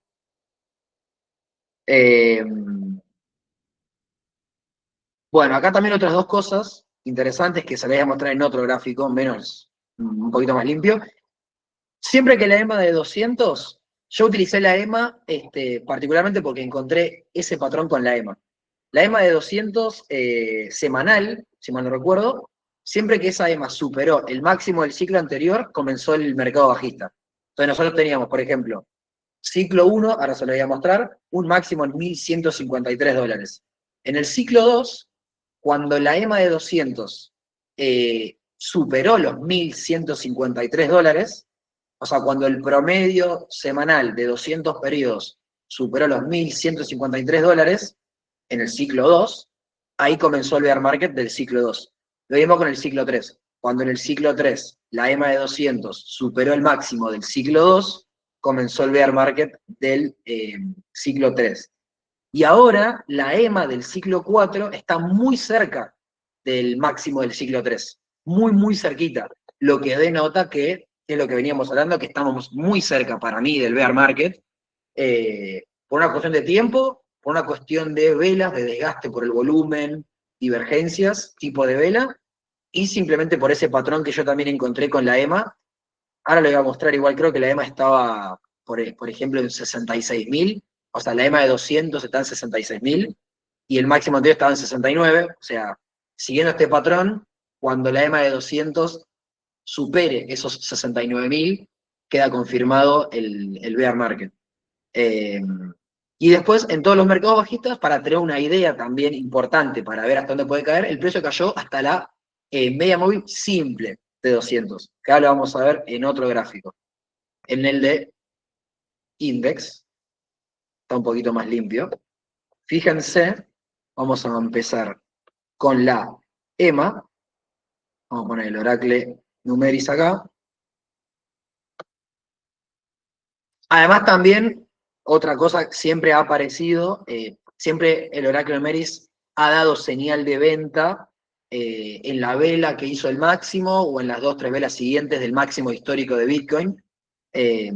Eh, bueno, acá también otras dos cosas interesantes que se les voy a mostrar en otro gráfico, menos, un poquito más limpio. Siempre que la EMA de 200, yo utilicé la EMA particularmente porque encontré ese patrón con la EMA. La EMA de 200 semanal, si mal no recuerdo, siempre que esa EMA superó el máximo del ciclo anterior, comenzó el mercado bajista. Entonces nosotros teníamos, por ejemplo, ciclo 1, ahora se lo voy a mostrar, un máximo en 1.153 dólares. En el ciclo 2, cuando la EMA de 200 superó los 1.153 dólares, o sea, cuando el promedio semanal de 200 periodos superó los 1.153 dólares, en el ciclo 2, ahí comenzó el bear market del ciclo 2. Lo mismo con el ciclo 3. Cuando en el ciclo 3 la EMA de 200 superó el máximo del ciclo 2, comenzó el bear market del ciclo 3. Y ahora la EMA del ciclo 4 está muy cerca del máximo del ciclo 3. Muy, muy cerquita. Lo que denota que, es lo que veníamos hablando, que estamos muy cerca para mí del bear market, por una cuestión de tiempo, por una cuestión de velas, de desgaste por el volumen, divergencias, tipo de vela, y simplemente por ese patrón que yo también encontré con la EMA. Ahora lo voy a mostrar, igual creo que la EMA estaba, por ejemplo, en 66.000, o sea, la EMA de 200 está en 66.000, y el máximo anterior estaba en 69, o sea, siguiendo este patrón, cuando la EMA de 200 supere esos 69.000, queda confirmado el bear market. Eh, y después, en todos los mercados bajistas, para tener una idea también importante para ver hasta dónde puede caer, el precio cayó hasta la media móvil simple de 200, que ahora lo vamos a ver en otro gráfico. En el de index, está un poquito más limpio. Fíjense, vamos a empezar con la EMA, vamos a poner el Oracle Numeris acá. Además también, otra cosa siempre ha aparecido, siempre el Oracle Numeris ha dado señal de venta en la vela que hizo el máximo o en las 2 o 3 velas siguientes del máximo histórico de Bitcoin. Eh,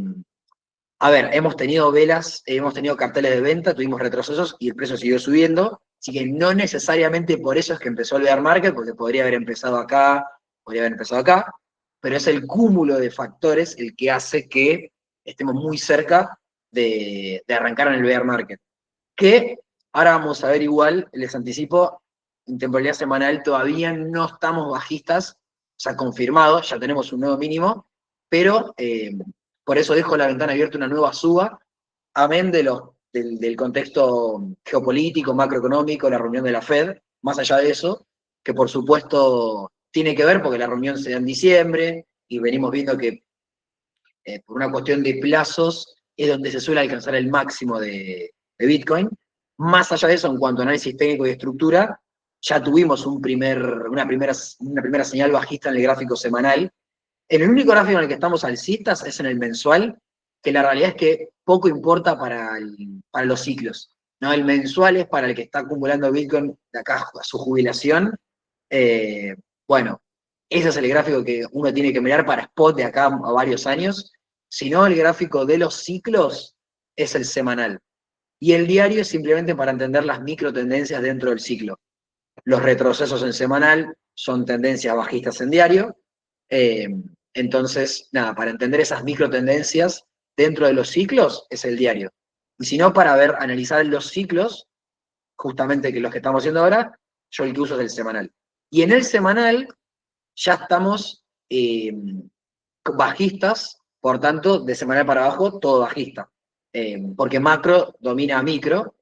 a ver, hemos tenido velas, hemos tenido carteles de venta, tuvimos retrocesos y el precio siguió subiendo, así que no necesariamente por eso es que empezó el bear market, porque podría haber empezado acá, podría haber empezado acá, pero es el cúmulo de factores el que hace que estemos muy cerca de arrancar en el bear market. Que ahora vamos a ver igual, les anticipo, en temporalidad semanal todavía no estamos bajistas, o sea, confirmado, ya tenemos un nuevo mínimo, pero por eso dejo la ventana abierta una nueva suba, amén del contexto geopolítico, macroeconómico, la reunión de la Fed, más allá de eso, que por supuesto tiene que ver porque la reunión se da en diciembre y venimos viendo que por una cuestión de plazos es donde se suele alcanzar el máximo de Bitcoin. Más allá de eso, en cuanto a análisis técnico y estructura, ya tuvimos una primera señal bajista en el gráfico semanal. En el único gráfico en el que estamos alcistas es en el mensual, que la realidad es que poco importa para los ciclos. ¿No? El mensual es para el que está acumulando Bitcoin de acá a su jubilación. Bueno, ese es el gráfico que uno tiene que mirar para spot de acá a varios años. Si no, el gráfico de los ciclos es el semanal. Y el diario es simplemente para entender las micro tendencias dentro del ciclo. Los retrocesos en semanal son tendencias bajistas en diario. Entonces, nada, para entender esas micro tendencias dentro de los ciclos es el diario. Y si no, para analizar los ciclos, justamente que los que estamos haciendo ahora, yo el que uso es el semanal. Y en el semanal ya estamos bajistas, por tanto, de semanal para abajo, todo bajista. Porque macro domina a micro,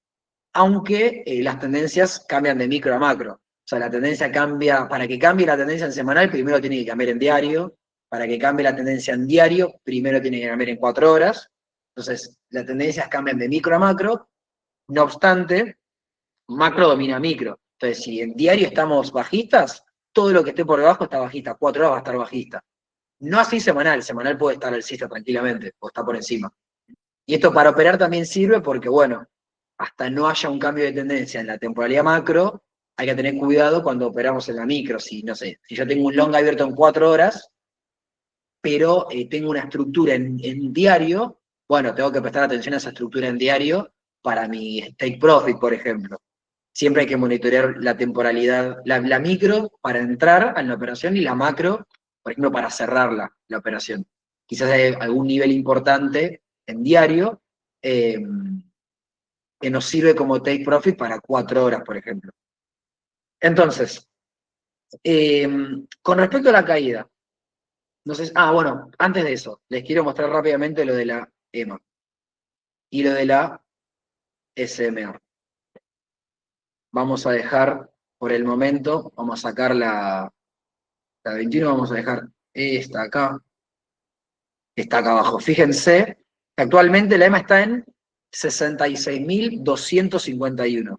aunque las tendencias cambian de micro a macro. O sea, la tendencia cambia, para que cambie la tendencia en semanal, primero tiene que cambiar en diario, para que cambie la tendencia en diario, primero tiene que cambiar en 4 horas, Entonces, las tendencias cambian de micro a macro, no obstante, macro domina micro. Entonces, si en diario estamos bajistas, todo lo que esté por debajo está bajista, 4 horas va a estar bajista. No así semanal puede estar alcista tranquilamente, o está por encima. Y esto para operar también sirve porque, bueno, hasta no haya un cambio de tendencia en la temporalidad macro, hay que tener cuidado cuando operamos en la micro. Si, no sé, si yo tengo un long abierto en 4 horas, pero tengo una estructura en diario, bueno, tengo que prestar atención a esa estructura en diario para mi take profit, por ejemplo. Siempre hay que monitorear la temporalidad, la micro para entrar a la operación y la macro, por ejemplo, para cerrar la operación. Quizás hay algún nivel importante en diario eh, que nos sirve como take profit para 4 horas, por ejemplo. Entonces, con respecto a la caída, no sé, bueno, antes de eso, les quiero mostrar rápidamente lo de la EMA y lo de la SMA. Vamos a dejar por el momento, vamos a sacar la 21, vamos a dejar esta acá, está acá abajo. Fíjense que actualmente la EMA está en 66.251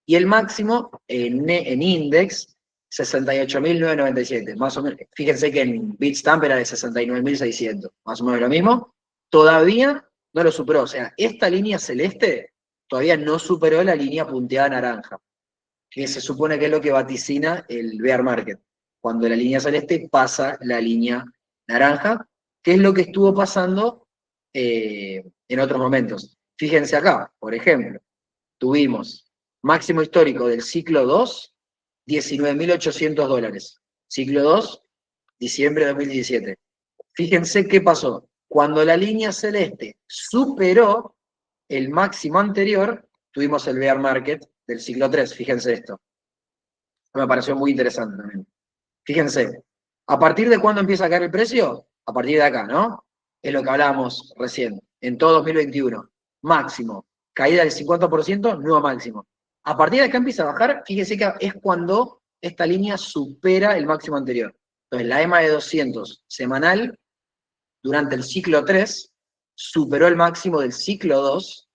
y el máximo en index 68.997, más o menos. Fíjense que en Bitstamp era de 69.600, más o menos lo mismo. Todavía no lo superó, o sea, esta línea celeste todavía no superó la línea punteada naranja, que se supone que es lo que vaticina el bear market, cuando la línea celeste pasa la línea naranja, que es lo que estuvo pasando en otros momentos. Fíjense acá, por ejemplo, tuvimos máximo histórico del ciclo 2, $19.800. Ciclo 2, diciembre de 2017. Fíjense qué pasó. Cuando la línea celeste superó el máximo anterior, tuvimos el bear market del ciclo 3. Fíjense esto. Me pareció muy interesante también. Fíjense, ¿a partir de cuándo empieza a caer el precio? A partir de acá, ¿no? Es lo que hablábamos recién, en todo 2021. Máximo, caída del 50%, nuevo máximo. A partir de acá empieza a bajar, fíjense que es cuando esta línea supera el máximo anterior. Entonces, la EMA de 200 semanal, durante el ciclo 3, superó el máximo del ciclo 2,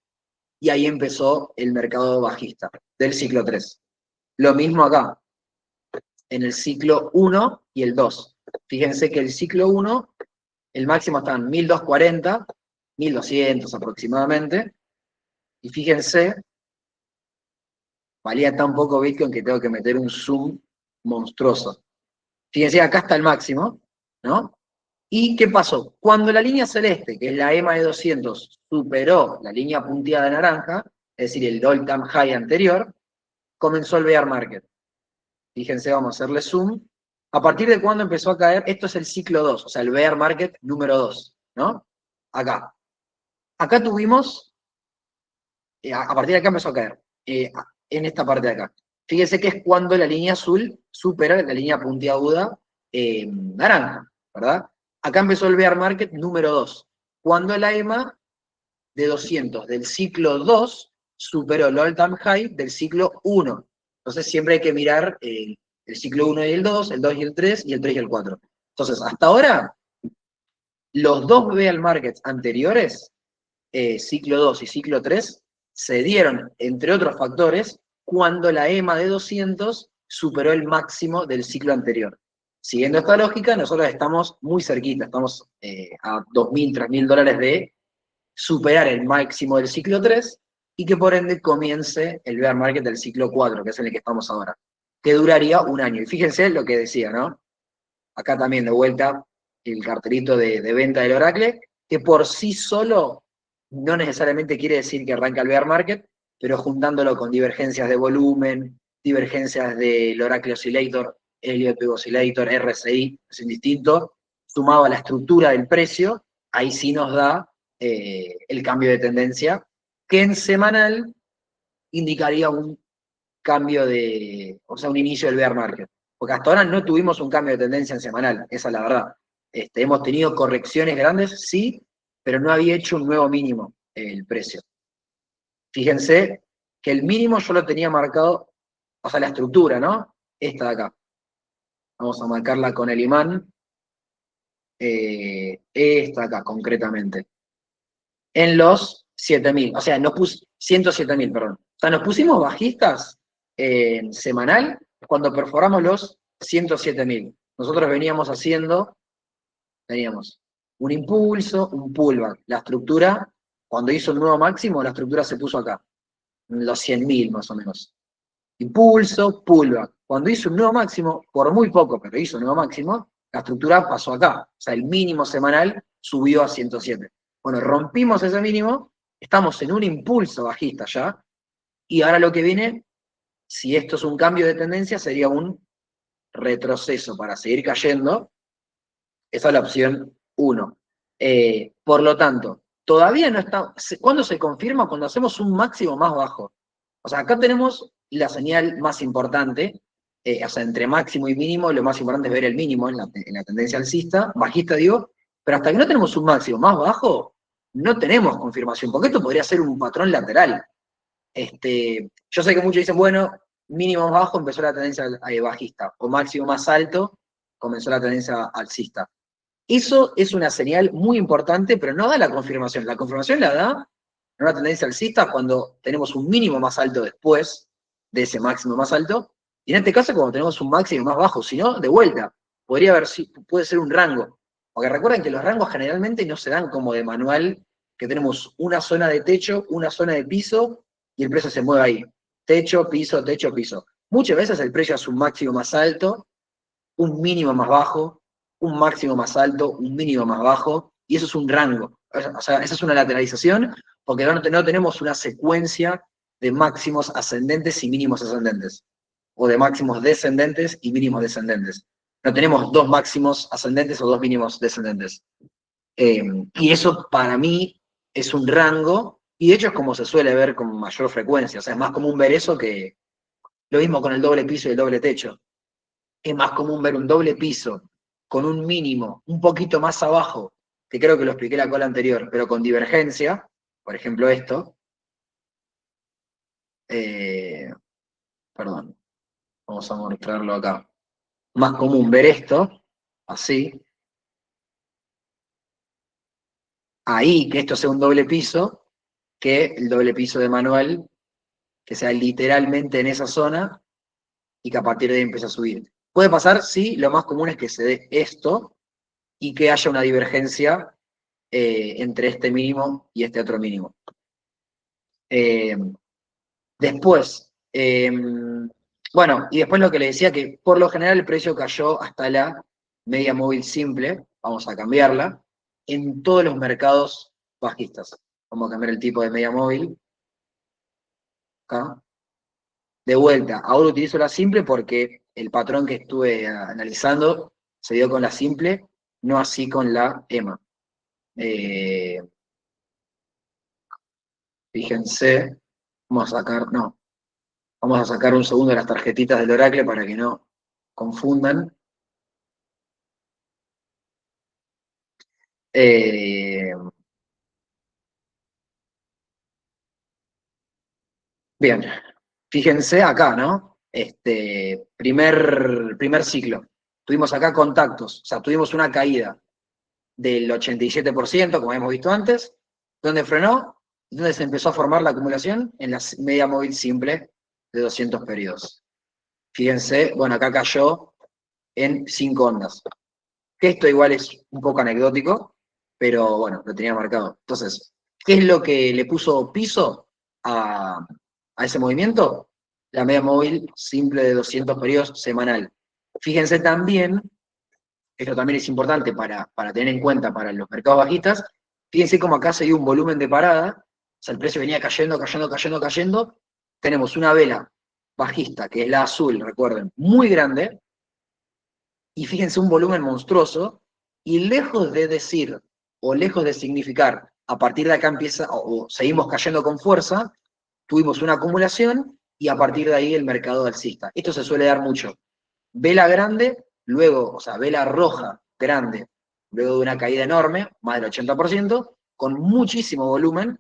y ahí empezó el mercado bajista del ciclo 3. Lo mismo acá, en el ciclo 1 y el 2. Fíjense que el ciclo 1, el máximo está en 1240, 1200 aproximadamente, y fíjense, valía tan poco Bitcoin que tengo que meter un zoom monstruoso. Fíjense, acá está el máximo, ¿no? ¿Y qué pasó? Cuando la línea celeste, que es la EMA de 200, superó la línea punteada de naranja, es decir, el all-time high anterior, comenzó el bear market. Fíjense, vamos a hacerle zoom. ¿A partir de cuándo empezó a caer? Esto es el ciclo 2, o sea, el bear market número 2, ¿no? Acá. Acá tuvimos, a partir de acá empezó a caer, en esta parte de acá. Fíjense que es cuando la línea azul supera la línea puntiaguda naranja, ¿verdad? Acá empezó el bear market número 2, cuando la EMA de 200 del ciclo 2 superó el all-time high del ciclo 1. Entonces siempre hay que mirar el ciclo 1 y el 2 y el 3, y el 3 y el 4. Entonces, hasta ahora, los dos bear markets anteriores, ciclo 2 y ciclo 3, se dieron, entre otros factores, cuando la EMA de 200 superó el máximo del ciclo anterior. Siguiendo esta lógica, nosotros estamos muy cerquita, estamos a $2.000, $3.000 de superar el máximo del ciclo 3 y que por ende comience el bear market del ciclo 4, que es en el que estamos ahora, que duraría un año. Y fíjense lo que decía, ¿no? Acá también de vuelta el cartelito de venta del Oracle, que por sí solo no necesariamente quiere decir que arranca el bear market, pero juntándolo con divergencias de volumen, divergencias del Oracle Oscillator, Elliott Oscillator, RSI, es indistinto, sumado a la estructura del precio, ahí sí nos da el cambio de tendencia, que en semanal indicaría un cambio o sea, un inicio del bear market. Porque hasta ahora no tuvimos un cambio de tendencia en semanal, esa es la verdad. Hemos tenido correcciones grandes, sí, pero no había hecho un nuevo mínimo el precio. Fíjense que el mínimo yo lo tenía marcado, o sea, la estructura, ¿no? Esta de acá. Vamos a marcarla con el imán. Esta de acá, concretamente. en los 7.000, o sea, 107.000, perdón. O sea, nos pusimos bajistas semanal cuando perforamos los 107.000. Nosotros teníamos un impulso, un pullback. La estructura, cuando hizo un nuevo máximo, la estructura se puso acá, en los 100.000 más o menos. Impulso, pullback. Cuando hizo un nuevo máximo, por muy poco, pero hizo un nuevo máximo, la estructura pasó acá. O sea, el mínimo semanal subió a 107. Bueno, rompimos ese mínimo, estamos en un impulso bajista ya, y ahora lo que viene, si esto es un cambio de tendencia, sería un retroceso para seguir cayendo. Esa es la opción 1. Por lo tanto, todavía no está. ¿Cuándo se confirma? Cuando hacemos un máximo más bajo. O sea, acá tenemos la señal más importante, o sea, entre máximo y mínimo, lo más importante es ver el mínimo en la tendencia alcista, bajista digo, pero hasta que no tenemos un máximo más bajo, no tenemos confirmación, porque esto podría ser un patrón lateral. Yo sé que muchos dicen, bueno, mínimo más bajo empezó la tendencia bajista, o máximo más alto comenzó la tendencia alcista. Eso es una señal muy importante, pero no da la confirmación. La confirmación la da en una tendencia alcista cuando tenemos un mínimo más alto después de ese máximo más alto, y en este caso cuando tenemos un máximo más bajo, si no, de vuelta, puede ser un rango. Porque recuerden que los rangos generalmente no se dan como de manual, que tenemos una zona de techo, una zona de piso, y el precio se mueve ahí. Techo, piso, techo, piso. Muchas veces el precio hace un máximo más alto, un mínimo más bajo, un máximo más alto, un mínimo más bajo, y eso es un rango. O sea, esa es una lateralización, porque no tenemos una secuencia de máximos ascendentes y mínimos ascendentes, o de máximos descendentes y mínimos descendentes. No tenemos dos máximos ascendentes o dos mínimos descendentes. Y eso para mí es un rango, y de hecho es como se suele ver con mayor frecuencia. O sea, es más común ver eso que lo mismo con el doble piso y el doble techo. Es más común ver un doble piso con un mínimo un poquito más abajo, que creo que lo expliqué la cola anterior, pero con divergencia, por ejemplo esto, eh, perdón, vamos a mostrarlo acá. Más común ver esto, así, ahí, que esto sea un doble piso, que el doble piso de manual, que sea literalmente en esa zona, y que a partir de ahí empiece a subir. Puede pasar, sí, lo más común es que se dé esto, y que haya una divergencia entre este mínimo y este otro mínimo. Después, bueno, y después lo que le decía que por lo general el precio cayó hasta la media móvil simple, vamos a cambiarla, en todos los mercados bajistas. Vamos a cambiar el tipo de media móvil. Acá. De vuelta, ahora utilizo la simple porque el patrón que estuve analizando se dio con la simple, no así con la EMA. Fíjense, vamos a sacar, no, vamos a sacar un segundo las tarjetitas del Oracle para que no confundan. Eh, bien, fíjense acá, ¿no? Primer ciclo. Tuvimos acá contactos, o sea, tuvimos una caída del 87%, como hemos visto antes, donde frenó, donde se empezó a formar la acumulación en la media móvil simple de 200 periodos. Fíjense, bueno, acá cayó en 5 ondas. Que esto igual es un poco anecdótico, pero bueno, lo tenía marcado. Entonces, ¿qué es lo que le puso piso a ese movimiento? La media móvil simple de 200 periodos semanal. Fíjense también, esto también es importante para tener en cuenta para los mercados bajistas, fíjense cómo acá se dio un volumen de parada, o sea, el precio venía cayendo, cayendo, cayendo, cayendo, tenemos una vela bajista, que es la azul, recuerden, muy grande, y fíjense un volumen monstruoso, y lejos de decir, o lejos de significar, a partir de acá empieza, o seguimos cayendo con fuerza, tuvimos una acumulación, y a partir de ahí el mercado alcista. Esto se suele dar mucho. Vela grande, luego, o sea, vela roja grande, luego de una caída enorme, más del 80%, con muchísimo volumen,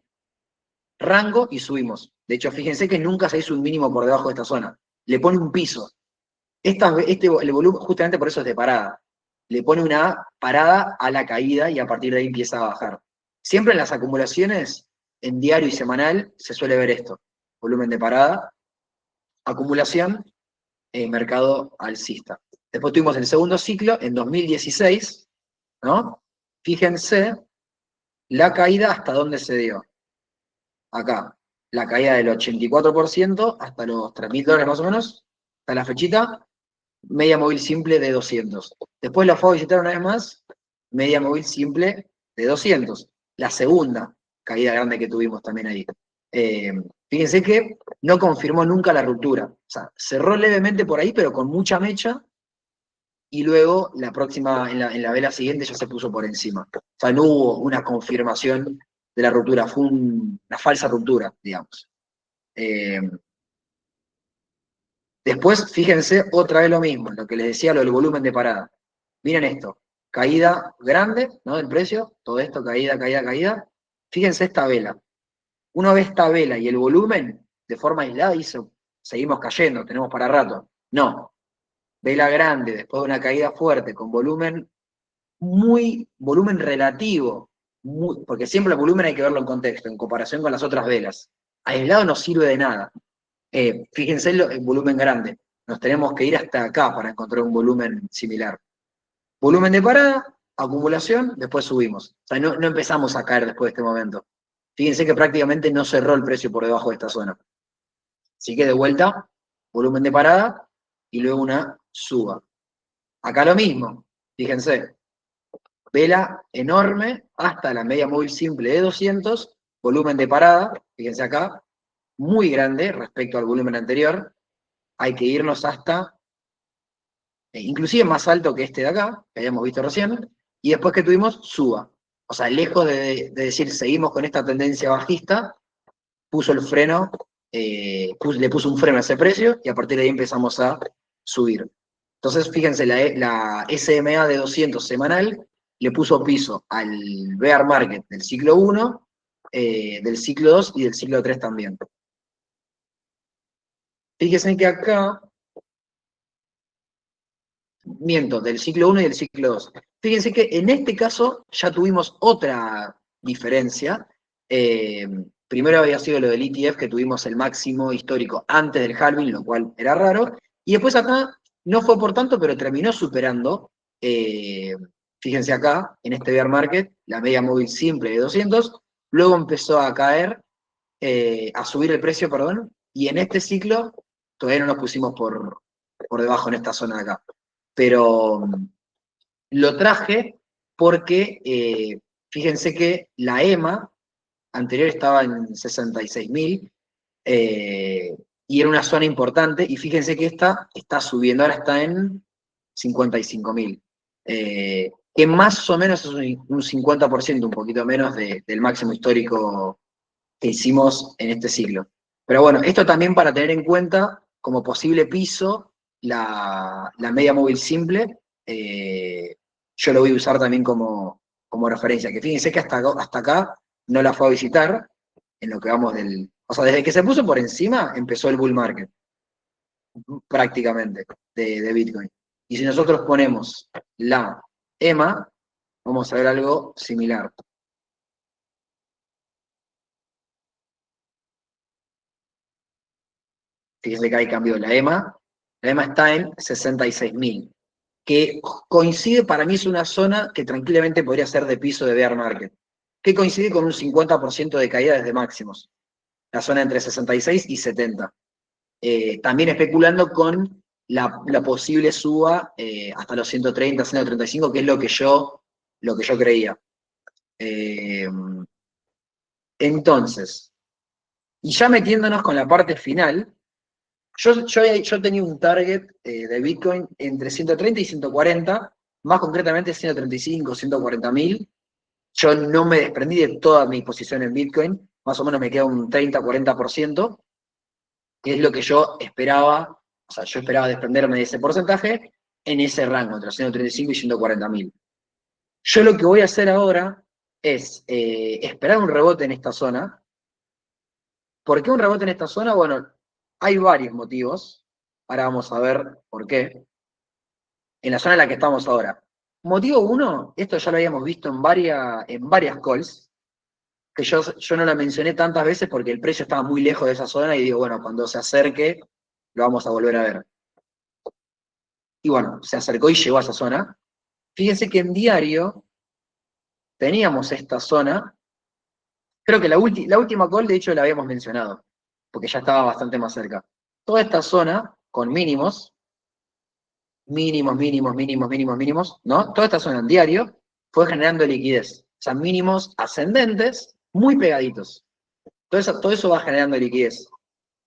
rango y subimos. De hecho, fíjense que nunca se hizo un mínimo por debajo de esta zona. Le pone un piso. El volumen, justamente por eso es de parada. Le pone una parada a la caída y a partir de ahí empieza a bajar. Siempre en las acumulaciones, en diario y semanal, se suele ver esto. Volumen de parada, acumulación, mercado alcista. Después tuvimos el segundo ciclo en 2016, ¿no? Fíjense la caída hasta dónde se dio. Acá, la caída del 84% hasta los $3.000 más o menos, hasta la fechita, media móvil simple de 200. Después la fue a visitar una vez más, media móvil simple de 200. La segunda caída grande que tuvimos también ahí. Fíjense que no confirmó nunca la ruptura. O sea, cerró levemente por ahí, pero con mucha mecha, y luego la próxima, en la vela siguiente ya se puso por encima. O sea, no hubo una confirmación de la ruptura, fue una falsa ruptura, digamos. Eh, Después, fíjense otra vez lo mismo, lo que les decía, lo del volumen de parada. Miren esto, caída grande, ¿no? Del precio, todo esto, caída, caída, caída. Fíjense esta vela. Uno ve esta vela y el volumen de forma aislada dice, seguimos cayendo, tenemos para rato. No, vela grande, después de una caída fuerte, con volumen volumen relativo, porque siempre el volumen hay que verlo en contexto, en comparación con las otras velas. Aislado no sirve de nada. Fíjense el volumen grande. Nos tenemos que ir hasta acá para encontrar un volumen similar. Volumen de parada, acumulación, después subimos. O sea, no empezamos a caer después de este momento. Fíjense que prácticamente no cerró el precio por debajo de esta zona. Así que de vuelta, volumen de parada y luego una suba. Acá lo mismo, fíjense, vela enorme hasta la media móvil simple de 200, volumen de parada, fíjense acá, muy grande respecto al volumen anterior. Hay que irnos hasta, inclusive más alto que este de acá, que habíamos visto recién, y después que tuvimos, suba. O sea, lejos de decir seguimos con esta tendencia bajista, puso el freno, le puso un freno a ese precio, y a partir de ahí empezamos a subir. Entonces, fíjense, la SMA de 200 semanal le puso piso al bear market del ciclo 1, del ciclo 2 y del ciclo 3 también. Fíjense que acá, miento, del ciclo 1 y del ciclo 2. Fíjense que en este caso ya tuvimos otra diferencia. Primero había sido lo del ETF, que tuvimos el máximo histórico antes del halving, lo cual era raro. Y después acá no fue por tanto, pero terminó superando. Fíjense acá, en este bear market, la media móvil simple de 200. Luego empezó a caer, a subir el precio, perdón. Y en este ciclo todavía no nos pusimos por debajo en esta zona de acá. Pero lo traje porque fíjense que la EMA anterior estaba en 66.000 y era una zona importante, y fíjense que esta está subiendo, ahora está en 55.000, que más o menos es un 50%, un poquito menos del máximo histórico que hicimos en este ciclo. Pero bueno, esto también para tener en cuenta como posible piso la media móvil simple, yo lo voy a usar también como referencia, que fíjense que hasta acá no la fue a visitar, en lo que vamos o sea, desde que se puso por encima, empezó el bull market, prácticamente, de Bitcoin. Y si nosotros ponemos la EMA, vamos a ver algo similar. Fíjense que ahí cambió la EMA. La EMA está en 66.000, que coincide, para mí es una zona que tranquilamente podría ser de piso de bear market, que coincide con un 50% de caída desde máximos, la zona entre 66 y 70. También especulando con la posible suba hasta los 130, 135, que es lo que yo creía. Entonces, y ya metiéndonos con la parte final, yo tenía un target de Bitcoin entre 130 y 140, más concretamente 135, 140.000. Yo no me desprendí de toda mi posición en Bitcoin, más o menos me queda un 30-40%, que es lo que yo esperaba, o sea, yo esperaba desprenderme de ese porcentaje en ese rango, entre 135 y 140.000. Yo lo que voy a hacer ahora es esperar un rebote en esta zona. ¿Por qué un rebote en esta zona? Bueno, hay varios motivos. Ahora vamos a ver por qué. En la zona en la que estamos ahora. Motivo uno, esto ya lo habíamos visto en varias calls. que yo no la mencioné tantas veces porque el precio estaba muy lejos de esa zona y digo, bueno, cuando se acerque lo vamos a volver a ver. Y bueno, se acercó y llegó a esa zona. Fíjense que en diario teníamos esta zona, creo que la última call de hecho la habíamos mencionado, porque ya estaba bastante más cerca. Toda esta zona con mínimos, mínimos, mínimos, mínimos, mínimos, mínimos, ¿no? Toda esta zona en diario fue generando liquidez. O sea, mínimos ascendentes muy pegaditos. Todo eso va generando liquidez.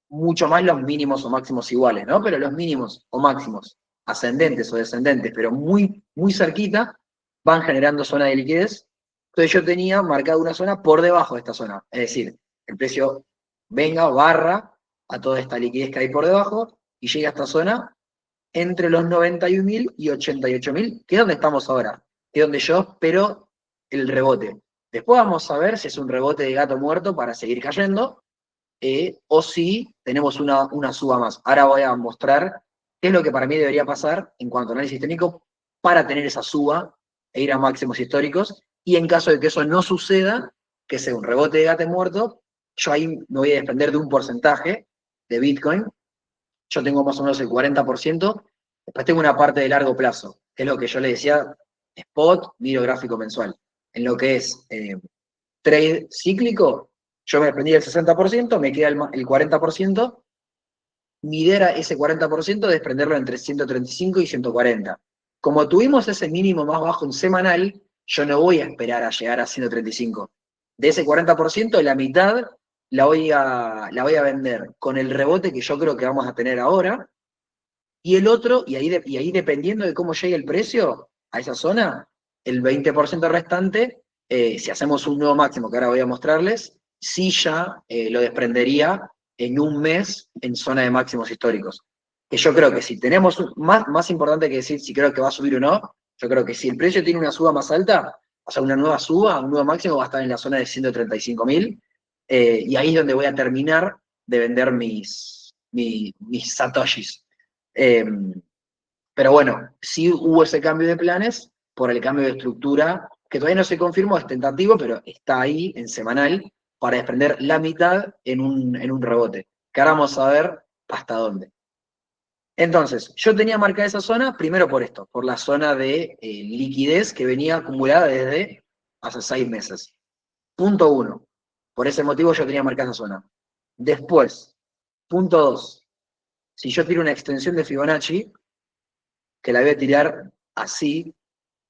Mucho más los mínimos o máximos iguales, ¿no? Pero los mínimos o máximos ascendentes o descendentes, pero muy, muy cerquita, van generando zona de liquidez. Entonces yo tenía marcada una zona por debajo de esta zona. Es decir, el precio venga, barra a toda esta liquidez que hay por debajo y llega a esta zona entre los 91.000 y 88.000, que es donde estamos ahora, que es donde yo espero el rebote. Después vamos a ver si es un rebote de gato muerto para seguir cayendo, o si tenemos una suba más. Ahora voy a mostrar qué es lo que para mí debería pasar en cuanto a análisis técnico para tener esa suba e ir a máximos históricos, y en caso de que eso no suceda, que sea un rebote de gato muerto, yo ahí me voy a desprender de un porcentaje de Bitcoin. Yo tengo más o menos el 40%, después tengo una parte de largo plazo, que es lo que yo le decía, spot, miro gráfico mensual. En lo que es trade cíclico, yo me desprendí del 60%, me queda el 40%, mi idea era ese 40% desprenderlo entre 135 y 140. Como tuvimos ese mínimo más bajo en semanal, yo no voy a esperar a llegar a 135. De ese 40%, la mitad la voy a vender con el rebote que yo creo que vamos a tener ahora, y el otro, y ahí dependiendo de cómo llegue el precio a esa zona, el 20% restante, si hacemos un nuevo máximo, que ahora voy a mostrarles, sí ya lo desprendería en un mes en zona de máximos históricos. Que yo creo que si tenemos, más importante que decir si creo que va a subir o no, yo creo que si el precio tiene una suba más alta, o sea, una nueva suba, un nuevo máximo, va a estar en la zona de 135.000, y ahí es donde voy a terminar de vender mis satoshis. Eh, pero bueno, sí hubo ese cambio de planes por el cambio de estructura, que todavía no se confirmó, es tentativo, pero está ahí en semanal para desprender la mitad en un rebote. Que ahora vamos a ver hasta dónde. Entonces, yo tenía marcada esa zona, primero por esto, por la zona de liquidez que venía acumulada desde hace 6 meses. Punto 1. Por ese motivo yo tenía marcada esa zona. Después, punto 2. Si yo tiro una extensión de Fibonacci, que la voy a tirar así,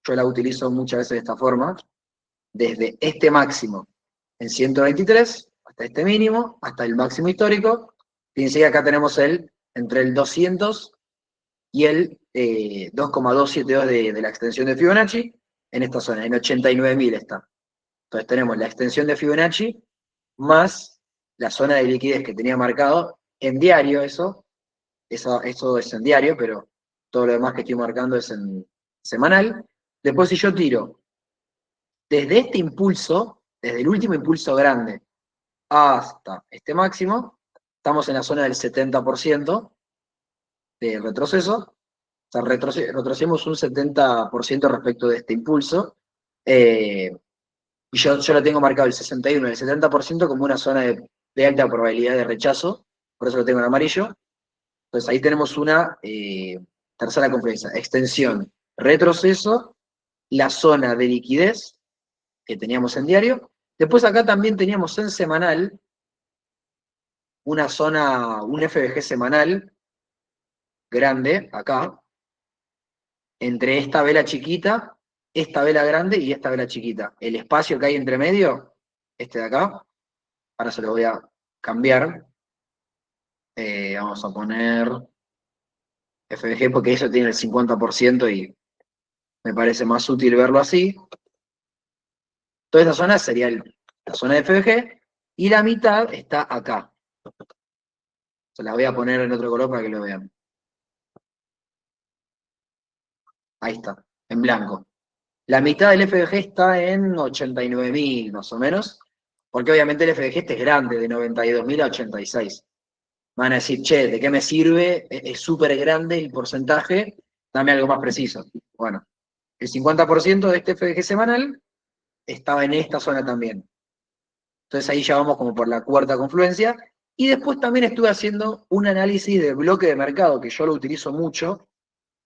yo la utilizo muchas veces de esta forma, desde este máximo en 123 hasta este mínimo, hasta el máximo histórico. Fíjense que acá tenemos entre el 200 y el 2,272 de la extensión de Fibonacci, en esta zona, en 89.000 está. Entonces tenemos la extensión de Fibonacci más la zona de liquidez que tenía marcado en diario, eso es en diario, pero todo lo demás que estoy marcando es en semanal. Después, si yo tiro desde este impulso, desde el último impulso grande hasta este máximo, estamos en la zona del 70% de retroceso. O sea, retrocedemos un 70% respecto de este impulso. Y yo lo tengo marcado el 61, el 70% como una zona de alta probabilidad de rechazo, por eso lo tengo en amarillo. Entonces ahí tenemos una tercera conferencia, extensión, retroceso, la zona de liquidez que teníamos en diario. Después acá también teníamos en semanal una zona, un FBG semanal grande, acá, entre esta vela chiquita, esta vela grande y esta vela chiquita. El espacio que hay entre medio, este de acá, ahora se lo voy a cambiar. Vamos a poner FBG porque eso tiene el 50% y me parece más útil verlo así. Toda esta zona sería la zona de FBG y la mitad está acá. Se la voy a poner en otro color para que lo vean. Ahí está, en blanco. La mitad del FBG está en 89.000 más o menos, porque obviamente el FBG este es grande, de 92.000 a 86. Van a decir, che, ¿de qué me sirve? Es súper grande el porcentaje, dame algo más preciso. Bueno, el 50% de este FBG semanal estaba en esta zona también. Entonces ahí ya vamos como por la cuarta confluencia. Y después también estuve haciendo un análisis de bloque de mercado, que yo lo utilizo mucho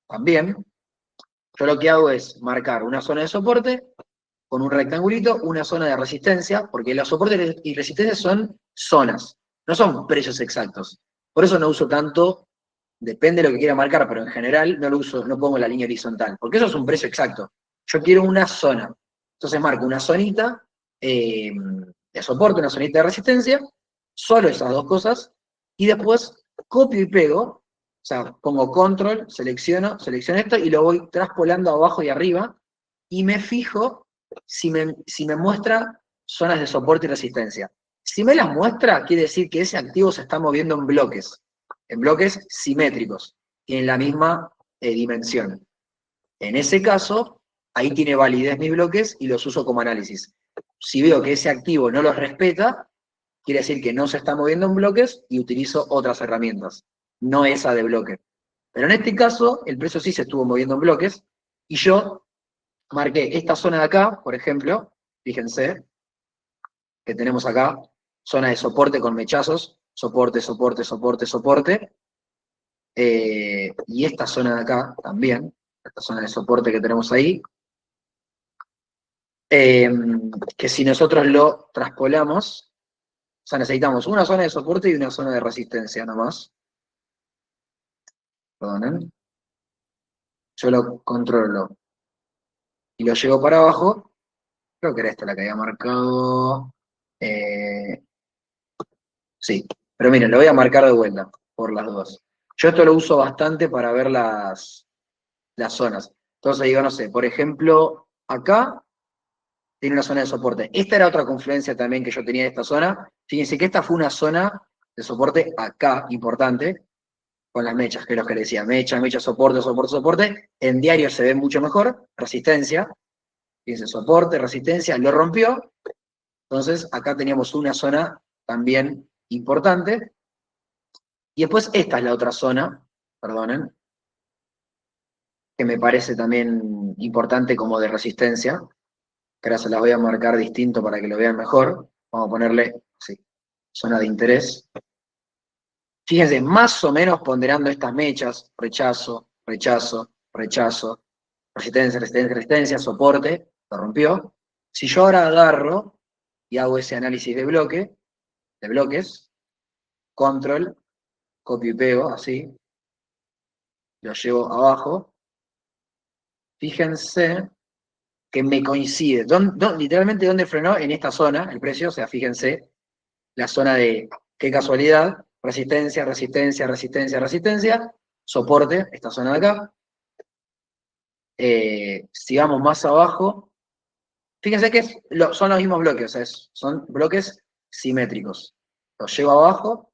también. Yo lo que hago es marcar una zona de soporte con un rectangulito, una zona de resistencia, porque los soportes y resistencias son zonas, no son precios exactos. Por eso no uso tanto, depende de lo que quiera marcar, pero en general no lo uso, no pongo la línea horizontal, porque eso es un precio exacto. Yo quiero una zona. Entonces marco una zonita de soporte, una zonita de resistencia, solo esas dos cosas, y después copio y pego, o sea, pongo control, selecciono esto y lo voy traspolando abajo y arriba, y me fijo si me muestra zonas de soporte y resistencia. Si me las muestra, quiere decir que ese activo se está moviendo en bloques simétricos, tienen la misma dimensión. En ese caso, ahí tiene validez mis bloques y los uso como análisis. Si veo que ese activo no los respeta, quiere decir que no se está moviendo en bloques y utilizo otras herramientas, no esa de bloque. Pero en este caso, el precio sí se estuvo moviendo en bloques y yo marqué esta zona de acá, por ejemplo, fíjense, que tenemos acá, zona de soporte con mechazos, soporte, soporte, soporte, soporte, y esta zona de acá también, esta zona de soporte que tenemos ahí, que si nosotros lo traspolamos, o sea, necesitamos una zona de soporte y una zona de resistencia nomás. Perdonen. Yo lo controlo y lo llevo para abajo. Creo que era esta la que había marcado. Eh, sí, pero miren, lo voy a marcar de vuelta, por las dos. Yo esto lo uso bastante para ver las zonas. Entonces digo, no sé, por ejemplo, acá tiene una zona de soporte. Esta era otra confluencia también que yo tenía de esta zona. Fíjense que esta fue una zona de soporte acá, importante, con las mechas, que es lo que le decía, mecha, mecha, soporte, soporte, soporte. En diario se ve mucho mejor, resistencia. Fíjense, soporte, resistencia, lo rompió. Entonces acá teníamos una zona también importante. Y después esta es la otra zona, perdonen, que me parece también importante como de resistencia, que ahora se las voy a marcar distinto para que lo vean mejor. Vamos a ponerle, sí, zona de interés. Fíjense, más o menos ponderando estas mechas, rechazo, rechazo, rechazo, resistencia, resistencia, resistencia, soporte, lo rompió. Si yo ahora agarro y hago ese análisis de bloques, control, copio y pego, así, lo llevo abajo, fíjense que me coincide. Literalmente, ¿dónde frenó? En esta zona, el precio, o sea, fíjense, la zona de, qué casualidad, resistencia, resistencia, resistencia, resistencia, soporte, esta zona de acá. Sigamos más abajo. Fíjense que son los mismos bloques, o sea, son bloques simétricos. Los llevo abajo,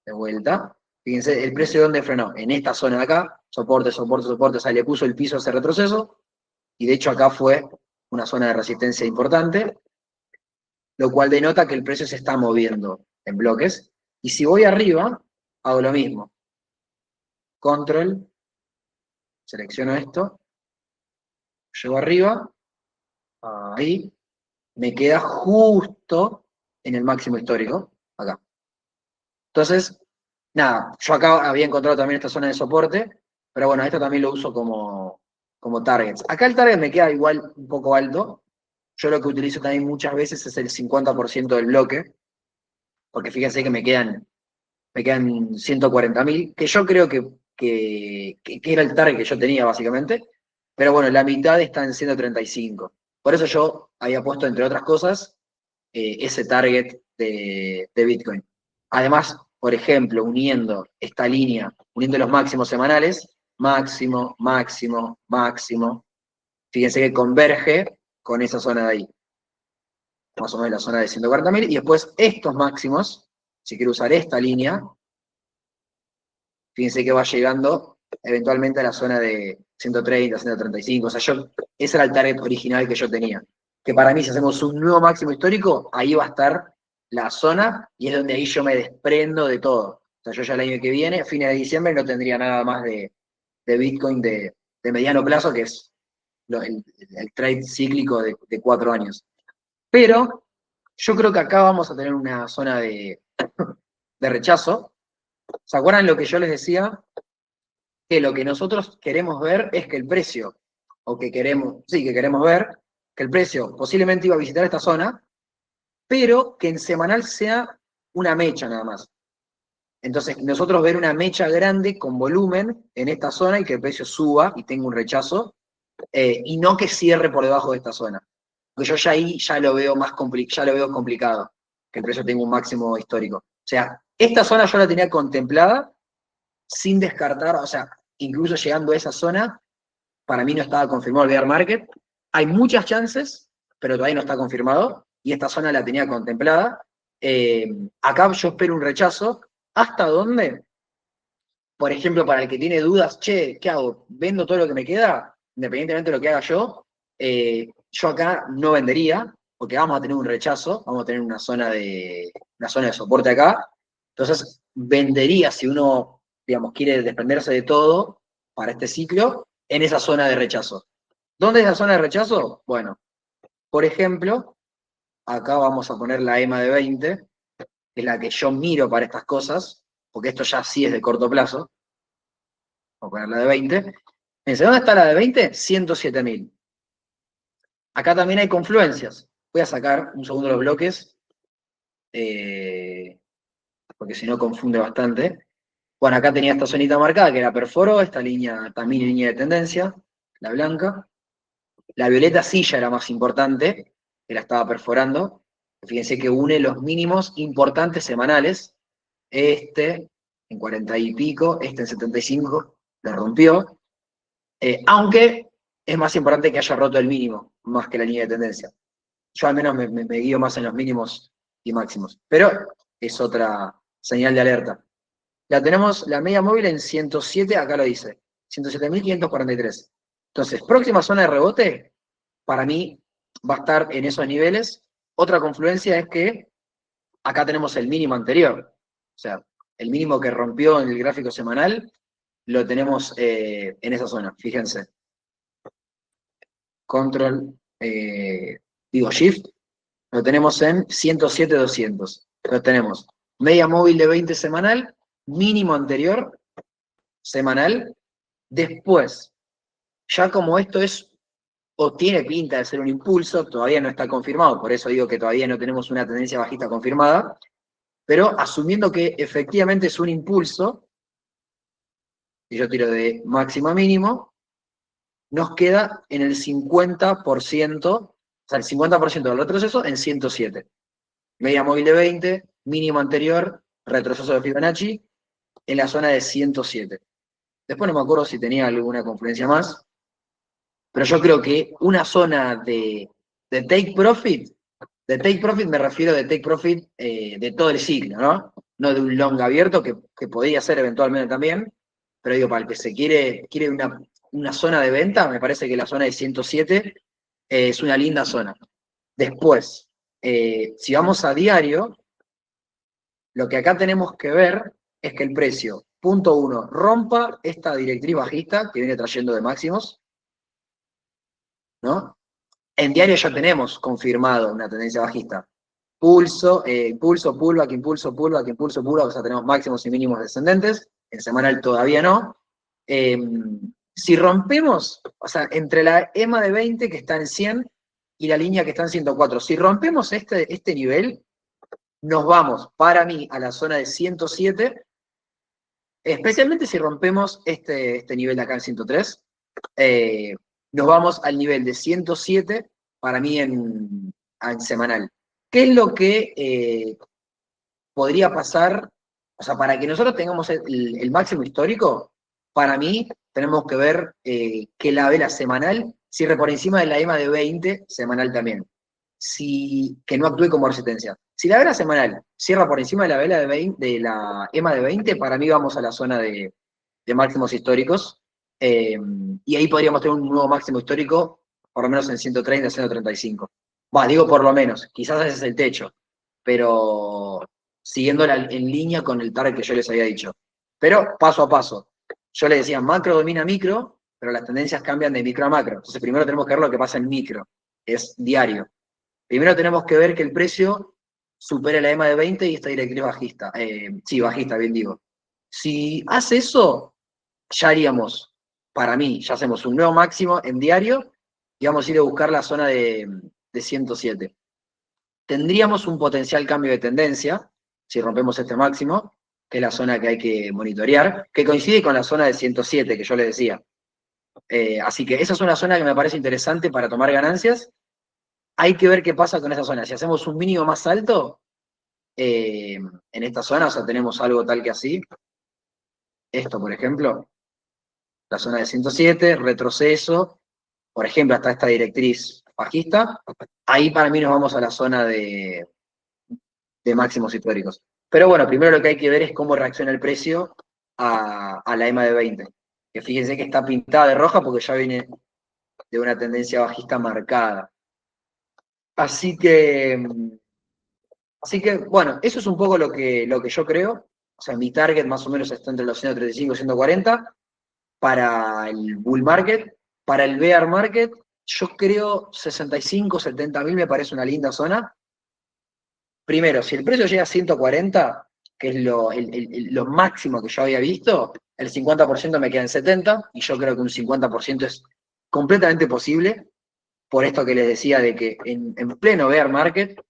de vuelta. Fíjense, el precio de dónde frenó, en esta zona de acá, soporte, soporte, soporte, o sea, le puso el piso a ese retroceso, y de hecho acá fue una zona de resistencia importante, lo cual denota que el precio se está moviendo en bloques. Y si voy arriba, hago lo mismo. Control, selecciono esto, llego arriba, ahí, me queda justo en el máximo histórico, acá. Entonces, nada, yo acá había encontrado también esta zona de soporte, pero bueno, esto también lo uso como targets. Acá el target me queda igual un poco alto. Yo lo que utilizo también muchas veces es el 50% del bloque, porque fíjense que me quedan 140.000, que yo creo que era el target que yo tenía básicamente, pero bueno, la mitad está en 135. Por eso yo había puesto, entre otras cosas, ese target de Bitcoin. Además, por ejemplo, uniendo esta línea, uniendo los máximos semanales, máximo, máximo, máximo, fíjense que converge con esa zona de ahí, más o menos la zona de 140.000, y después estos máximos, si quiero usar esta línea, fíjense que va llegando eventualmente a la zona de 130, 135, o sea, ese era el target original que yo tenía. Que para mí, si hacemos un nuevo máximo histórico, ahí va a estar la zona, y es donde ahí yo me desprendo de todo. O sea, yo ya el año que viene, a fines de diciembre, no tendría nada más de Bitcoin de mediano plazo, que es el trade cíclico de 4 años. Pero Yo creo que acá vamos a tener una zona de rechazo. ¿Se acuerdan lo que yo les decía? Que lo que nosotros queremos ver es que el precio, o que queremos, sí, que queremos ver, que el precio posiblemente iba a visitar esta zona, pero que en semanal sea una mecha nada más. Entonces, nosotros ver una mecha grande con volumen en esta zona y que el precio suba y tenga un rechazo, y no que cierre por debajo de esta zona. Porque yo ya ahí ya lo veo ya lo veo complicado, que el precio tenga un máximo histórico. O sea, esta zona yo la tenía contemplada sin descartar, o sea, incluso llegando a esa zona, para mí no estaba confirmado el bear market. Hay muchas chances, pero todavía no está confirmado, y esta zona la tenía contemplada. Acá yo espero un rechazo. ¿Hasta dónde? Por ejemplo, para el que tiene dudas, che, ¿qué hago? ¿Vendo todo lo que me queda? Independientemente de lo que haga yo acá no vendería, porque vamos a tener un rechazo, vamos a tener una zona de soporte acá. Entonces, vendería si uno, digamos, quiere desprenderse de todo para este ciclo, en esa zona de rechazo. ¿Dónde es la zona de rechazo? Bueno, por ejemplo, acá vamos a poner la EMA de 20, que es la que yo miro para estas cosas, porque esto ya sí es de corto plazo. Vamos a poner la de 20. Fíjense, ¿dónde está la de 20? 107.000. Acá también hay confluencias. Voy a sacar un segundo los bloques, porque si no confunde bastante. Bueno, acá tenía esta zonita marcada que la perforó, esta línea también línea de tendencia, la blanca. La violeta sí ya era más importante, que la estaba perforando. Fíjense que une los mínimos importantes semanales. Este en 40 y pico, este en 75, lo rompió. Aunque es más importante que haya roto el mínimo, más que la línea de tendencia. Yo al menos me guío más en los mínimos y máximos. Pero es otra señal de alerta. La tenemos la media móvil en 107, acá lo dice, 107.543. Entonces, próxima zona de rebote, para mí va a estar en esos niveles. Otra confluencia es que acá tenemos el mínimo anterior. O sea, el mínimo que rompió en el gráfico semanal, lo tenemos en esa zona, fíjense. Control, Shift, lo tenemos en 107.200. Lo tenemos media móvil de 20 semanal, mínimo anterior semanal. Después, ya como esto es o tiene pinta de ser un impulso, todavía no está confirmado, por eso digo que todavía no tenemos una tendencia bajista confirmada, pero asumiendo que efectivamente es un impulso, y yo tiro de máximo a mínimo, nos queda en el 50%, o sea, el 50% del retroceso en 107. Media móvil de 20, mínimo anterior, retroceso de Fibonacci, en la zona de 107. Después no me acuerdo si tenía alguna confluencia más, pero yo creo que una zona de take profit me refiero de take profit de todo el ciclo, ¿no? No de un long abierto, que podría ser eventualmente también, pero digo, para el que se quiere una zona de venta, me parece que la zona de 107 es una linda zona. Después, si vamos a diario, lo que acá tenemos que ver es que el precio, punto 1, rompa esta directriz bajista que viene trayendo de máximos, ¿no? En diario ya tenemos confirmado una tendencia bajista. Impulso, pullback, impulso, pullback, impulso, pullback, o sea, tenemos máximos y mínimos descendentes. En semanal todavía no. Si rompemos, o sea, entre la EMA de 20 que está en 100 y la línea que está en 104, si rompemos este nivel, nos vamos, para mí, a la zona de 107, especialmente si rompemos este nivel de acá en 103, nos vamos al nivel de 107, para mí en semanal. ¿Qué es lo que podría pasar? O sea, para que nosotros tengamos el máximo histórico, para mí tenemos que ver que la vela semanal cierre por encima de la EMA de 20, semanal también. Que no actúe como resistencia. Si la vela semanal cierra por encima de la vela de la EMA de 20, para mí vamos a la zona de máximos históricos. Y ahí podríamos tener un nuevo máximo histórico, por lo menos en 130, 135. Digo por lo menos, quizás ese es el techo, pero siguiendo en línea con el target que yo les había dicho. Pero paso a paso. Yo les decía, macro domina micro, pero las tendencias cambian de micro a macro. Entonces primero tenemos que ver lo que pasa en micro, es diario. Primero tenemos que ver que el precio supere la EMA de 20 y esta directriz bajista. Sí, bajista, bien digo. Si hace eso, ya haríamos, para mí, ya hacemos un nuevo máximo en diario y vamos a ir a buscar la zona de 107. Tendríamos un potencial cambio de tendencia, si rompemos este máximo, que es la zona que hay que monitorear, que coincide con la zona de 107 que yo les decía. Así que esa es una zona que me parece interesante para tomar ganancias. Hay que ver qué pasa con esa zona. Si hacemos un mínimo más alto en esta zona, o sea, tenemos algo tal que así, esto por ejemplo, la zona de 107, retroceso, por ejemplo, hasta esta directriz bajista, ahí para mí nos vamos a la zona de máximos históricos. Pero bueno, primero lo que hay que ver es cómo reacciona el precio a la EMA de 20. Que fíjense que está pintada de roja porque ya viene de una tendencia bajista marcada. Así que bueno, eso es un poco lo que yo creo. O sea, mi target más o menos está entre los 135 y 140 para el bull market. Para el bear market, yo creo 65, 70 mil me parece una linda zona. Primero, si el precio llega a 140, que es lo máximo que yo había visto, el 50% me queda en 70, y yo creo que un 50% es completamente posible, por esto que les decía de que en pleno bear market,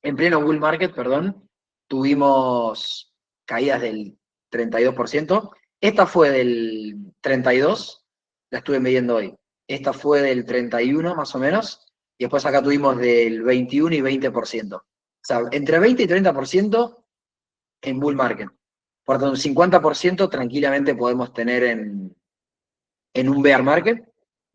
en pleno bull market, perdón, tuvimos caídas del 32%. Esta fue del 32, la estuve midiendo hoy. Esta fue del 31 más o menos, y después acá tuvimos del 21 y 20%. O sea, entre 20 y 30% en bull market. Por tanto, un 50% tranquilamente podemos tener en un bear market.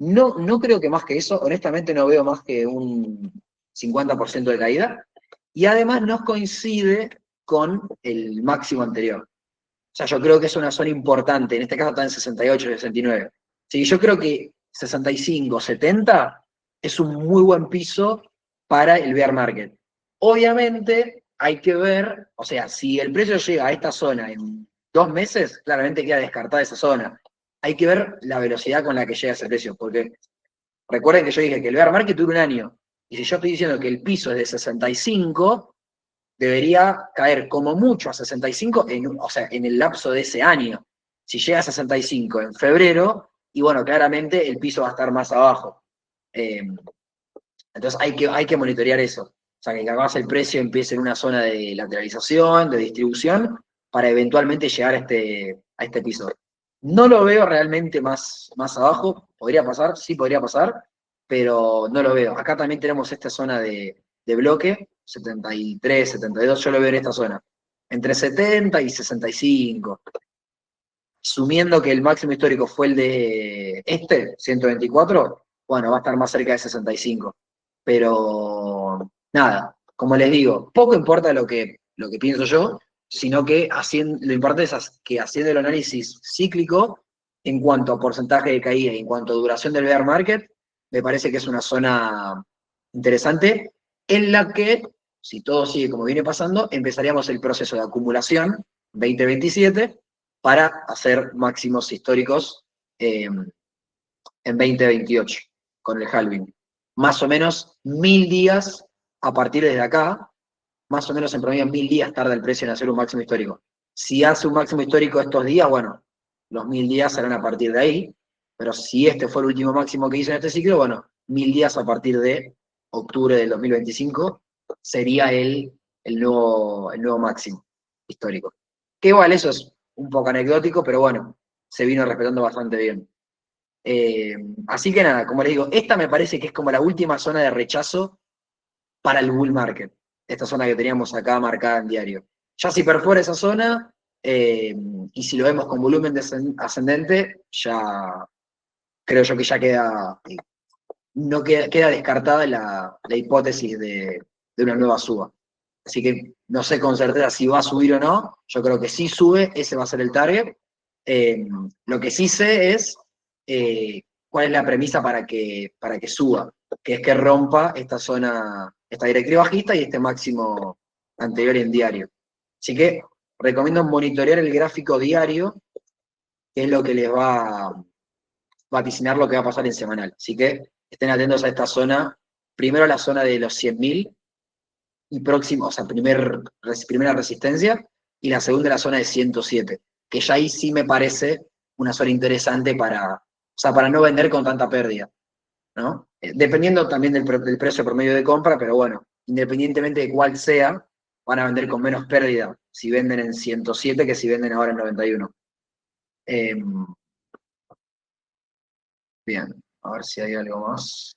No creo que más que eso, honestamente no veo más que un 50% de caída, y además no coincide con el máximo anterior. O sea, yo creo que es una zona importante, en este caso está en 68, 69. Sí, yo creo que 65, 70 es un muy buen piso para el bear market. Obviamente hay que ver, o sea, si el precio llega a esta zona en 2 meses, claramente queda descartada esa zona. Hay que ver la velocidad con la que llega ese precio, porque recuerden que yo dije que el bear market dura un año, y si yo estoy diciendo que el piso es de 65, debería caer como mucho a 65, o sea, en el lapso de ese año. Si llega a 65 en febrero, y bueno, claramente el piso va a estar más abajo. Eh, entonces hay que monitorear eso. O sea, que capaz el precio empiece en una zona de lateralización, de distribución, para eventualmente llegar a este piso. No lo veo realmente más abajo, podría pasar, sí podría pasar, pero no lo veo. Acá también tenemos esta zona de bloque, 73, 72, yo lo veo en esta zona. Entre 70 y 65. Asumiendo que el máximo histórico fue el de 124, bueno, va a estar más cerca de 65. Pero nada, como les digo, poco importa lo que pienso yo, sino que lo importante es que haciendo el análisis cíclico, en cuanto a porcentaje de caída y en cuanto a duración del bear market, me parece que es una zona interesante en la que, si todo sigue como viene pasando, empezaríamos el proceso de acumulación 2027 para hacer máximos históricos en 2028 con el halving. Más o menos 1000 días a partir de acá, más o menos en promedio 1000 días tarda el precio en hacer un máximo histórico. Si hace un máximo histórico estos días, bueno, los 1000 días serán a partir de ahí, pero si este fue el último máximo que hizo en este ciclo, bueno, 1000 días a partir de octubre del 2025 sería el nuevo máximo histórico. Que igual eso es un poco anecdótico, pero bueno, se vino respetando bastante bien. Así que nada, como les digo, esta me parece que es como la última zona de rechazo para el bull market. Esta zona que teníamos acá marcada en diario. Ya si perfora esa zona, y si lo vemos con volumen ascendente, ya creo yo que ya queda descartada la hipótesis de una nueva suba. Así que no sé con certeza si va a subir o no. Yo creo que si sube, ese va a ser el target. Lo que sí sé es cuál es la premisa para que suba, que es que rompa esta zona, esta directriz bajista y este máximo anterior en diario. Así que recomiendo monitorear el gráfico diario, que es lo que les va a vaticinar lo que va a pasar en semanal. Así que estén atentos a esta zona primero la zona de los 100.000 y próximo, o sea, primera resistencia, y la segunda la zona de 107, que ya ahí sí me parece una zona interesante para, o sea, para no vender con tanta pérdida, ¿no? Dependiendo también del precio promedio de compra, pero bueno, independientemente de cuál sea, van a vender con menos pérdida si venden en 107 que si venden ahora en 91. Eh, bien, a ver si hay algo más.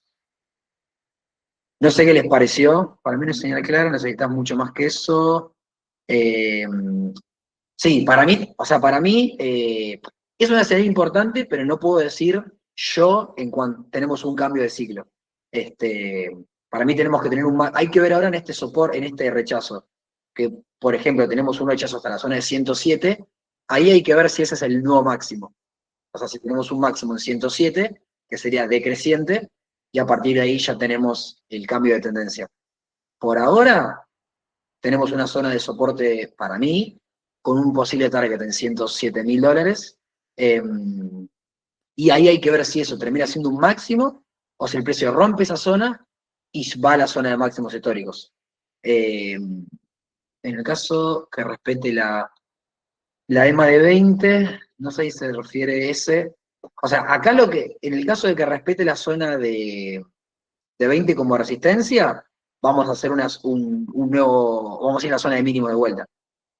No sé qué les pareció, para mí no es señal clara, necesitas mucho más que eso. Eh, sí, para mí, o sea, para mí es una señal importante, pero no puedo decir yo en cuanto tenemos un cambio de ciclo. Este, para mí tenemos que tener hay que ver ahora en este soporte, en este rechazo, que por ejemplo tenemos un rechazo hasta la zona de 107, ahí hay que ver si ese es el nuevo máximo. O sea, si tenemos un máximo en 107, que sería decreciente, y a partir de ahí ya tenemos el cambio de tendencia. Por ahora, tenemos una zona de soporte para mí, con un posible target en $107.000, y ahí hay que ver si eso termina siendo un máximo, o si el precio rompe esa zona y va a la zona de máximos históricos. En el caso que respete la EMA de 20, no sé si se refiere ese. O sea, acá en el caso de que respete la zona de 20 como resistencia, vamos a hacer un nuevo, vamos a ir a la zona de mínimo de vuelta.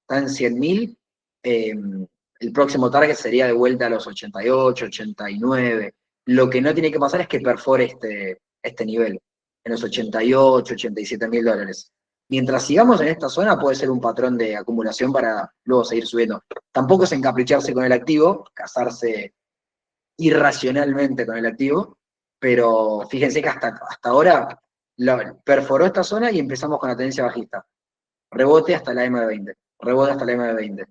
Está en 100.000, el próximo target sería de vuelta a los 88, 89. Lo que no tiene que pasar es que perfore este nivel, en los 88, $87.000. Mientras sigamos en esta zona, puede ser un patrón de acumulación para luego seguir subiendo. Tampoco es encapricharse con el activo, casarse irracionalmente con el activo, pero fíjense que hasta ahora perforó esta zona y empezamos con la tendencia bajista. Rebote hasta la EMA de 20, rebote hasta la EMA de 20,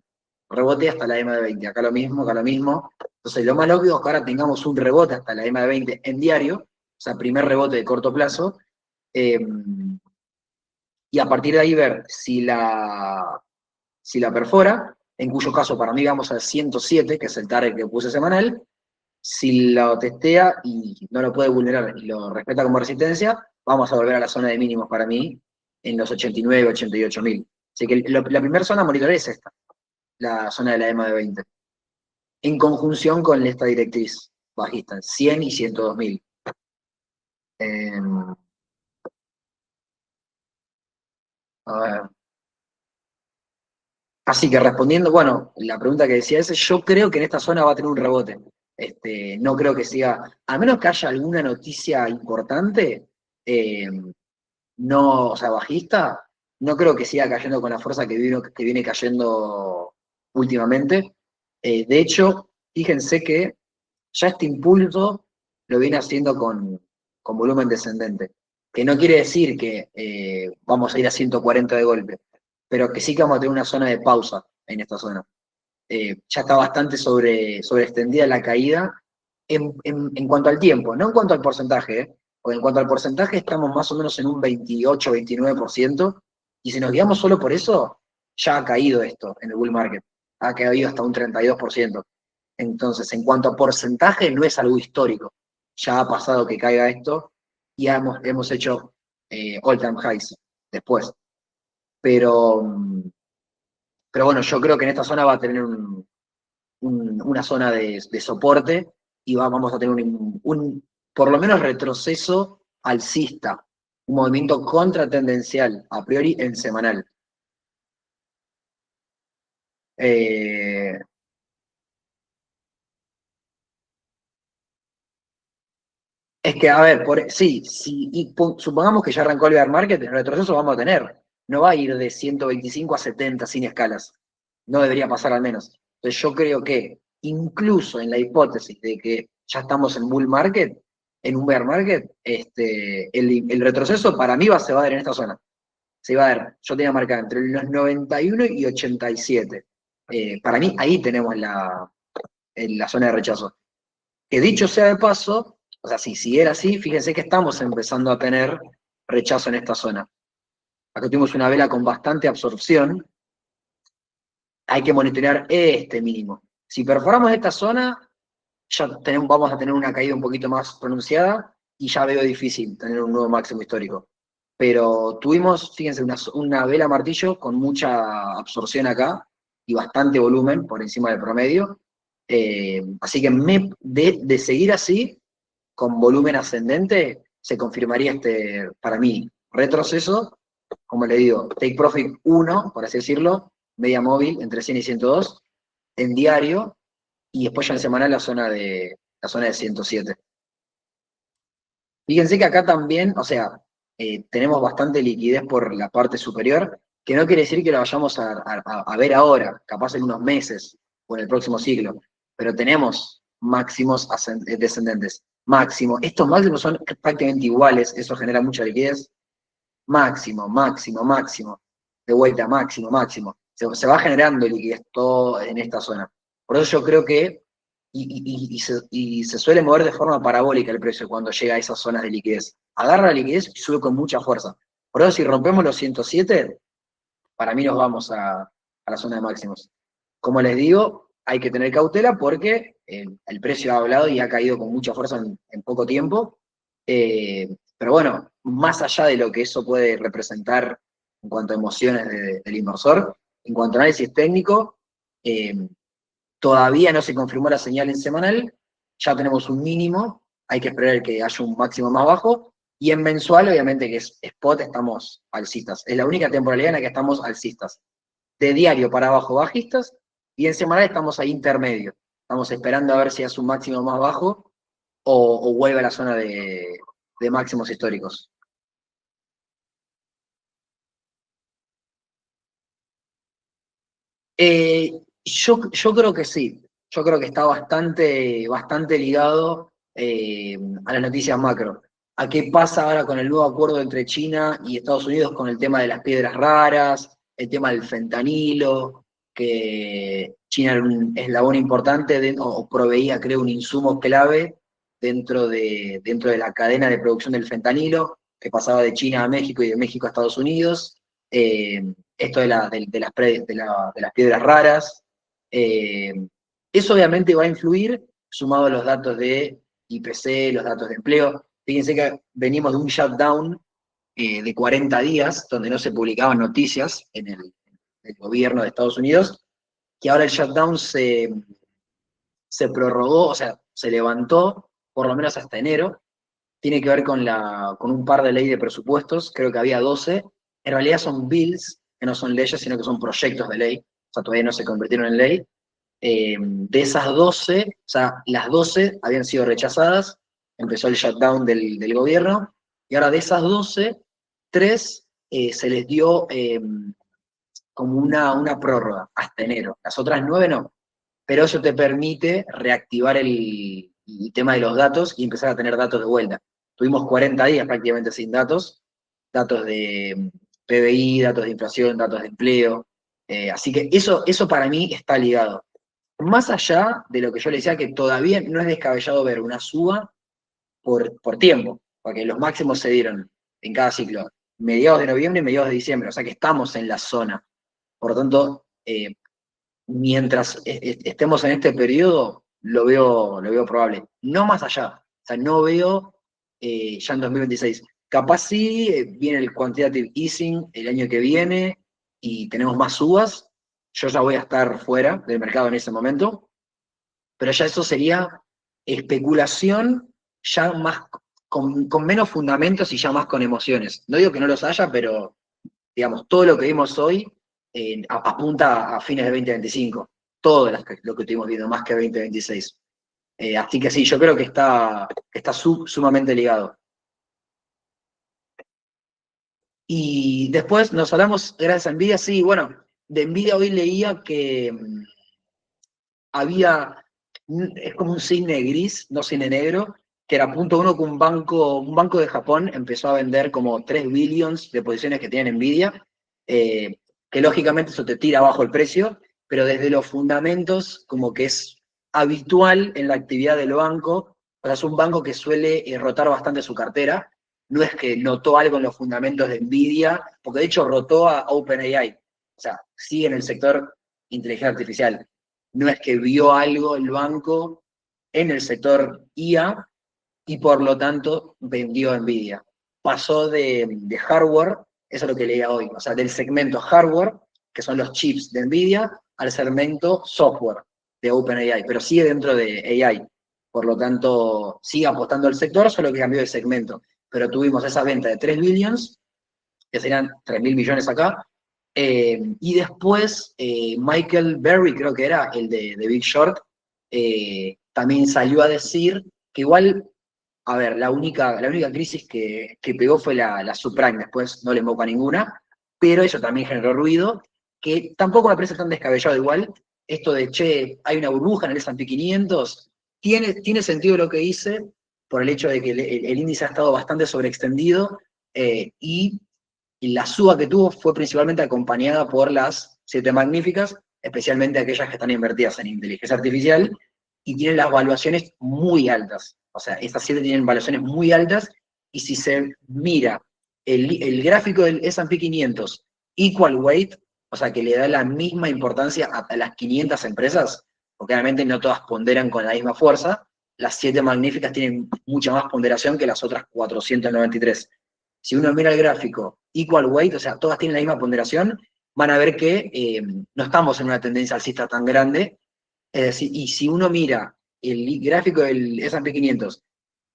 rebote hasta la EMA de 20, acá lo mismo, acá lo mismo. Entonces lo más lógico es que ahora tengamos un rebote hasta la EMA de 20 en diario, o sea, primer rebote de corto plazo, eh, y a partir de ahí ver si la perfora, en cuyo caso para mí vamos al 107, que es el target que puse semanal. Si lo testea y no lo puede vulnerar y lo respeta como resistencia, vamos a volver a la zona de mínimos para mí en los 89, 88.000. Así que la primera zona a monitorear es esta, la zona de la EMA de 20, en conjunción con esta directriz bajista, 100 y 102.000. Eh, a ver. Así que respondiendo, bueno, la pregunta que decía ese, yo creo que en esta zona va a tener un rebote. No creo que siga, a menos que haya alguna noticia importante, eh, no, o sea, bajista, no creo que siga cayendo con la fuerza que viene cayendo últimamente. De hecho, fíjense que ya este impulso lo viene haciendo con volumen descendente, que no quiere decir que vamos a ir a 140 de golpe, pero que sí que vamos a tener una zona de pausa en esta zona. Ya está bastante sobre extendida la caída en cuanto al tiempo, no en cuanto al porcentaje, porque en cuanto al porcentaje estamos más o menos en un 28-29%, y si nos guiamos solo por eso, ya ha caído esto en el bull market, ha caído hasta un 32%. Entonces, en cuanto a porcentaje, no es algo histórico, ya ha pasado que caiga esto, y hemos hecho all-time highs después. Pero, pero bueno, yo creo que en esta zona va a tener una zona de soporte y vamos a tener por lo menos retroceso alcista, un movimiento contratendencial a priori en semanal. Eh, es que, a ver, sí, supongamos que ya arrancó el bear market, el retroceso vamos a tener. No va a ir de 125 a 70 sin escalas. No debería pasar al menos. Entonces yo creo que incluso en la hipótesis de que ya estamos en bull market, en un bear market, el retroceso para mí se va a dar en esta zona. Se va a dar, yo tenía marcado entre los 91 y 87. Para mí ahí tenemos la zona de rechazo. Que dicho sea de paso, o sea, si siguiera así, fíjense que estamos empezando a tener rechazo en esta zona. Acá tuvimos una vela con bastante absorción, hay que monitorear este mínimo. Si perforamos esta zona, ya vamos a tener una caída un poquito más pronunciada, y ya veo difícil tener un nuevo máximo histórico. Pero tuvimos, fíjense, una vela martillo con mucha absorción acá y bastante volumen por encima del promedio. Así que de seguir así, con volumen ascendente, se confirmaría para mí, retroceso, como le digo, take profit 1, por así decirlo, media móvil entre 100 y 102, en diario, y después ya en semanal la zona de 107. Fíjense que acá también, o sea, tenemos bastante liquidez por la parte superior, que no quiere decir que la vayamos a ver ahora, capaz en unos meses o en el próximo siglo, pero tenemos máximos descendentes. Máximo. Estos máximos son prácticamente iguales, eso genera mucha liquidez. Máximo, máximo, máximo. De vuelta, máximo, máximo. Se va generando liquidez todo en esta zona. Por eso yo creo que y se suele mover de forma parabólica el precio cuando llega a esas zonas de liquidez. Agarra la liquidez y sube con mucha fuerza. Por eso si rompemos los 107, para mí nos vamos a la zona de máximos. Como les digo, hay que tener cautela porque el precio ha hablado y ha caído con mucha fuerza en poco tiempo. Pero bueno, más allá de lo que eso puede representar en cuanto a emociones del inversor, en cuanto a análisis técnico, eh, todavía no se confirmó la señal en semanal, ya tenemos un mínimo, hay que esperar que haya un máximo más bajo, y en mensual, obviamente, que es spot, estamos alcistas. Es la única temporalidad en la que estamos alcistas. De diario para abajo bajistas, y en semanal estamos ahí intermedio. Estamos esperando a ver si hace un máximo más bajo o vuelve a la zona de máximos históricos. Yo creo que sí. Yo creo que está bastante ligado a las noticias macro. A qué pasa ahora con el nuevo acuerdo entre China y Estados Unidos con el tema de las piedras raras, el tema del fentanilo, que China era un eslabón importante o proveía, creo, un insumo clave dentro de la cadena de producción del fentanilo, que pasaba de China a México y de México a Estados Unidos. Esto de las piedras raras. eh, Eso obviamente va a influir, sumado a los datos de IPC, los datos de empleo. Fíjense que venimos de un shutdown de 40 días, donde no se publicaban noticias en el gobierno de Estados Unidos, que ahora el shutdown se prorrogó, o sea, se levantó por lo menos hasta enero. Tiene que ver con un par de leyes de presupuestos, creo que había 12. En realidad son bills, que no son leyes, sino que son proyectos de ley, o sea, todavía no se convirtieron en ley. De esas 12, o sea, las 12 habían sido rechazadas, empezó el shutdown del gobierno, y ahora de esas 12, 3 se les dio como una prórroga hasta enero. Las otras 9 no, pero eso te permite reactivar el tema de los datos y empezar a tener datos de vuelta. Tuvimos 40 días prácticamente sin datos de PBI, datos de inflación, datos de empleo, así que eso para mí está ligado. Más allá de lo que yo le decía, que todavía no es descabellado ver una suba por tiempo, porque los máximos se dieron en cada ciclo, mediados de noviembre y mediados de diciembre, o sea que estamos en la zona. Por lo tanto, mientras estemos en este periodo, lo veo probable. No más allá. O sea, no veo ya en 2026. Capaz sí viene el quantitative easing el año que viene y tenemos más subas. Yo ya voy a estar fuera del mercado en ese momento, pero ya eso sería especulación ya más con menos fundamentos y ya más con emociones. No digo que no los haya, pero digamos, todo lo que vimos hoy apunta a fines de 2025. Todo lo que estuvimos viendo, más que 2026. Así que sí, yo creo que está sumamente ligado. Y después nos hablamos, gracias a Nvidia, sí, bueno, de Nvidia hoy leía que es como un cisne gris, no cisne negro, que era punto uno que un banco de Japón empezó a vender como 3 billions de posiciones que tienen Nvidia, que lógicamente eso te tira abajo el precio, pero desde los fundamentos como que es habitual en la actividad del banco, o sea, es un banco que suele rotar bastante su cartera, no es que notó algo en los fundamentos de Nvidia, porque de hecho rotó a OpenAI, o sea, sigue en el sector inteligencia artificial, no es que vio algo el banco en el sector IA y por lo tanto vendió Nvidia. Pasó de hardware, eso es lo que leía hoy, o sea, del segmento hardware, que son los chips de Nvidia, al segmento software de OpenAI, pero sigue dentro de AI. Por lo tanto, sigue apostando al sector, solo que cambió de segmento. Pero tuvimos esa venta de 3 billions, que serían 3.000 millones acá, y después Michael Berry, creo que era el de Big Short, también salió a decir que igual, a ver, la única crisis que pegó fue la subprime, después no le invoca ninguna, pero eso también generó ruido, que tampoco me parece tan descabellado igual, esto de, che, hay una burbuja en el S&P 500, tiene sentido lo que hice, por el hecho de que el índice ha estado bastante sobreextendido, y la suba que tuvo fue principalmente acompañada por las 7 magníficas, especialmente aquellas que están invertidas en inteligencia artificial, y tienen las valuaciones muy altas. O sea, estas 7 tienen valuaciones muy altas, y si se mira el gráfico del S&P 500 equal weight, o sea, que le da la misma importancia a las 500 empresas, porque obviamente no todas ponderan con la misma fuerza, las 7 magníficas tienen mucha más ponderación que las otras 493. Si uno mira el gráfico equal weight, o sea, todas tienen la misma ponderación, van a ver que no estamos en una tendencia alcista tan grande. Es decir, y si uno mira el gráfico del S&P 500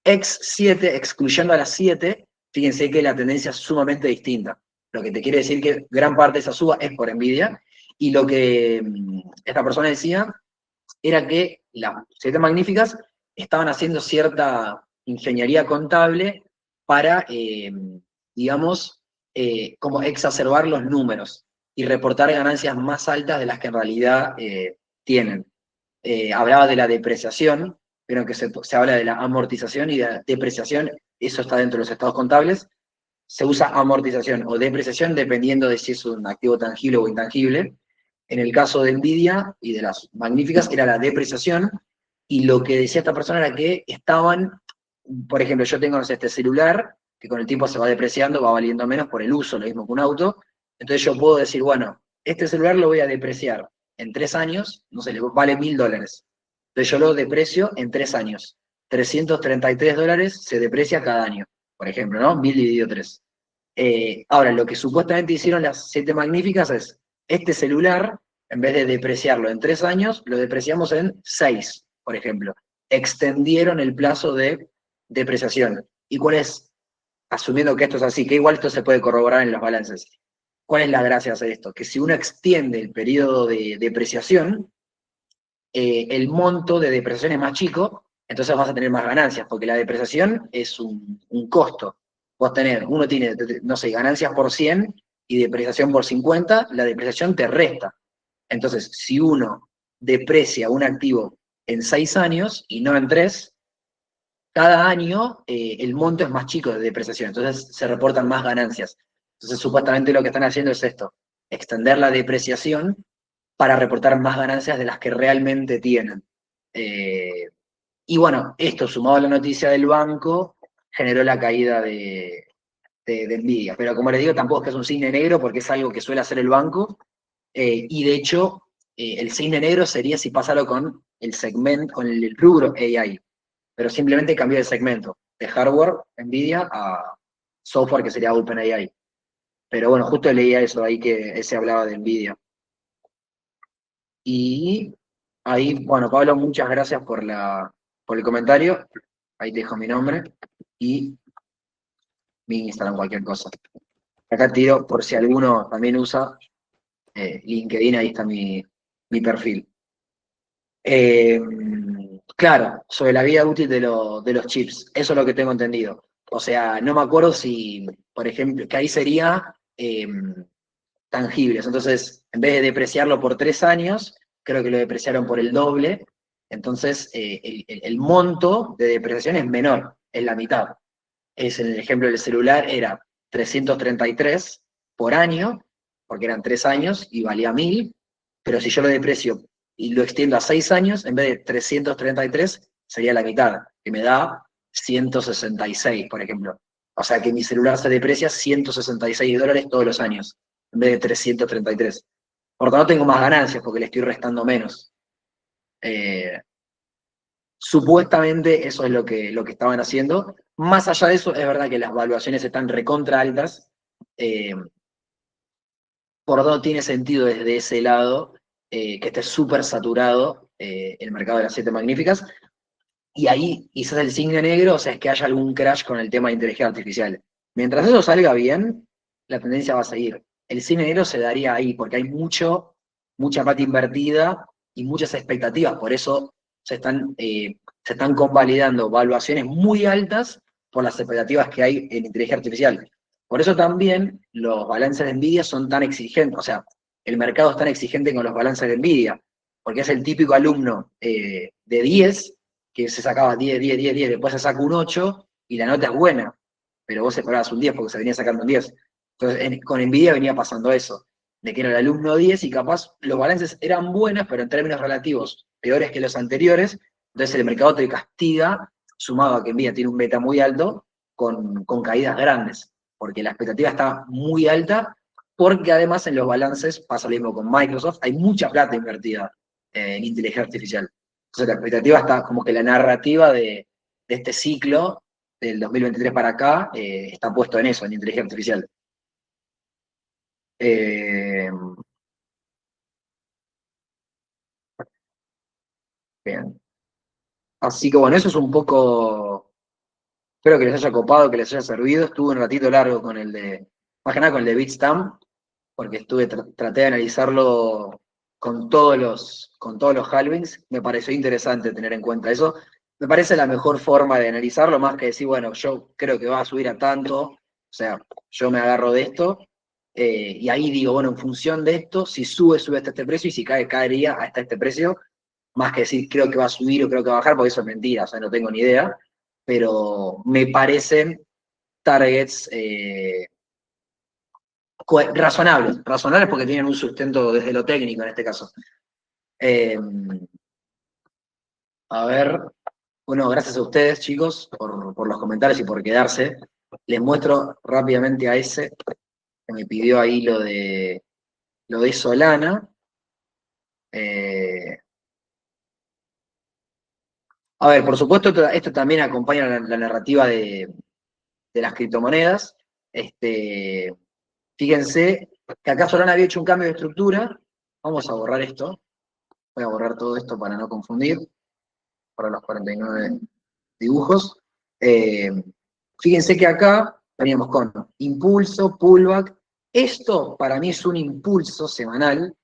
X7, excluyendo a las 7, fíjense que la tendencia es sumamente distinta. Lo que te quiere decir que gran parte de esa suba es por Nvidia, y lo que esta persona decía era que las 7 magníficas estaban haciendo cierta ingeniería contable para, digamos, como exacerbar los números y reportar ganancias más altas de las que en realidad tienen. Hablaba de la depreciación, pero que se habla de la amortización y de la depreciación, eso está dentro de los estados contables. Se usa amortización o depreciación dependiendo de si es un activo tangible o intangible. En el caso de Nvidia y de las magníficas era la depreciación, y lo que decía esta persona era que estaban, por ejemplo, yo tengo, no sé, este celular, que con el tiempo se va depreciando, va valiendo menos por el uso, lo mismo que un auto, entonces yo puedo decir, bueno, este celular lo voy a depreciar en 3 años, no sé, le vale $1.000. Entonces yo lo deprecio en 3 años. $333 se deprecia cada año, por ejemplo, ¿no? 1.000 dividido 3. Ahora, lo que supuestamente hicieron las 7 magníficas es, este celular, en vez de depreciarlo en 3 años, lo depreciamos en 6, por ejemplo. Extendieron el plazo de depreciación. ¿Y cuál es? Asumiendo que esto es así, que igual esto se puede corroborar en los balances. ¿Cuál es la gracia de hacer esto? Que si uno extiende el periodo de depreciación, el monto de depreciación es más chico, entonces vas a tener más ganancias, porque la depreciación es un costo. Uno tiene, no sé, ganancias por 100 y depreciación por 50, la depreciación te resta. Entonces, si uno deprecia un activo en 6 años y no en 3, cada año el monto es más chico de depreciación, entonces se reportan más ganancias. Entonces, supuestamente lo que están haciendo es esto, extender la depreciación para reportar más ganancias de las que realmente tienen. Eh, y bueno, esto sumado a la noticia del banco generó la caída de Nvidia. Pero como les digo, tampoco es que es un cisne negro porque es algo que suele hacer el banco. Y de hecho, el cisne negro sería si pasa algo con el segmento, con el rubro AI. Pero simplemente cambió de segmento, de hardware, Nvidia, a software, que sería OpenAI. Pero bueno, justo leía eso ahí, que ese hablaba de Nvidia. Y ahí, bueno, Pablo, muchas gracias por el comentario. Ahí te dejo mi nombre y mi Instagram, cualquier cosa. Acá tiro, por si alguno también usa LinkedIn, ahí está mi perfil. Eh, claro, sobre la vida útil de los chips, eso es lo que tengo entendido. O sea, no me acuerdo si, por ejemplo, que ahí sería tangibles. Entonces, en vez de depreciarlo por 3 años, creo que lo depreciaron por el doble. Entonces, el monto de depreciación es menor, es la mitad. Es en el ejemplo del celular, era 333 por año, porque eran 3 años y valía 1.000, pero si yo lo deprecio y lo extiendo a 6 años, en vez de 333, sería la mitad, que me da 166, por ejemplo. O sea que mi celular se deprecia $166 todos los años, en vez de 333. Por tanto, tengo más ganancias porque le estoy restando menos. Eh, Supuestamente eso es lo que estaban haciendo. Más allá de eso, es verdad que las valuaciones están recontra altas. eh, por lo tanto, tiene sentido desde ese lado que esté súper saturado el mercado de las siete magníficas. Y ahí quizás el cisne negro, o sea, es que haya algún crash con el tema de inteligencia artificial. Mientras eso salga bien, la tendencia va a seguir. El cisne negro se daría ahí, porque hay mucha plata invertida y muchas expectativas. Por eso se están convalidando valuaciones muy altas por las expectativas que hay en inteligencia artificial. Por eso también los balances de Nvidia son tan exigentes, o sea, el mercado es tan exigente con los balances de Nvidia, porque es el típico alumno de 10 que se sacaba 10, 10, 10, 10, después se saca un 8 y la nota es buena, pero vos esperabas un 10 porque se venía sacando un 10. Entonces, con Nvidia venía pasando eso, de que era el alumno 10 y capaz los balances eran buenos, pero en términos relativos peores que los anteriores, entonces el mercado te castiga, sumado a que Nvidia tiene un beta muy alto, con caídas grandes, porque la expectativa está muy alta, porque además en los balances pasa lo mismo con Microsoft, hay mucha plata invertida en inteligencia artificial. Entonces la expectativa está como que la narrativa de este ciclo del 2023 para acá está puesto en eso, en inteligencia artificial. Eh, bien. Así que bueno, eso es un poco, espero que les haya copado, que les haya servido. Estuve un ratito largo con más que nada con el de Bitstamp, porque traté de analizarlo con todos los halvings. Me pareció interesante tener en cuenta eso. Me parece la mejor forma de analizarlo, más que decir, bueno, yo creo que va a subir a tanto, o sea, yo me agarro de esto, y ahí digo, bueno, en función de esto, si sube hasta este precio, y si cae, caería hasta este precio, más que decir creo que va a subir o creo que va a bajar, porque eso es mentira, o sea, no tengo ni idea, pero me parecen targets razonables porque tienen un sustento desde lo técnico en este caso. Eh, a ver, bueno, gracias a ustedes, chicos, por los comentarios y por quedarse. Les muestro rápidamente a ese que me pidió ahí lo de Solana. Eh, a ver, por supuesto, esto también acompaña la narrativa de las criptomonedas. Fíjense que acá Solana había hecho un cambio de estructura. Vamos a borrar esto. Voy a borrar todo esto para no confundir. Para los 49 dibujos. Eh, Fíjense que acá veníamos con impulso, pullback. Esto para mí es un impulso semanal.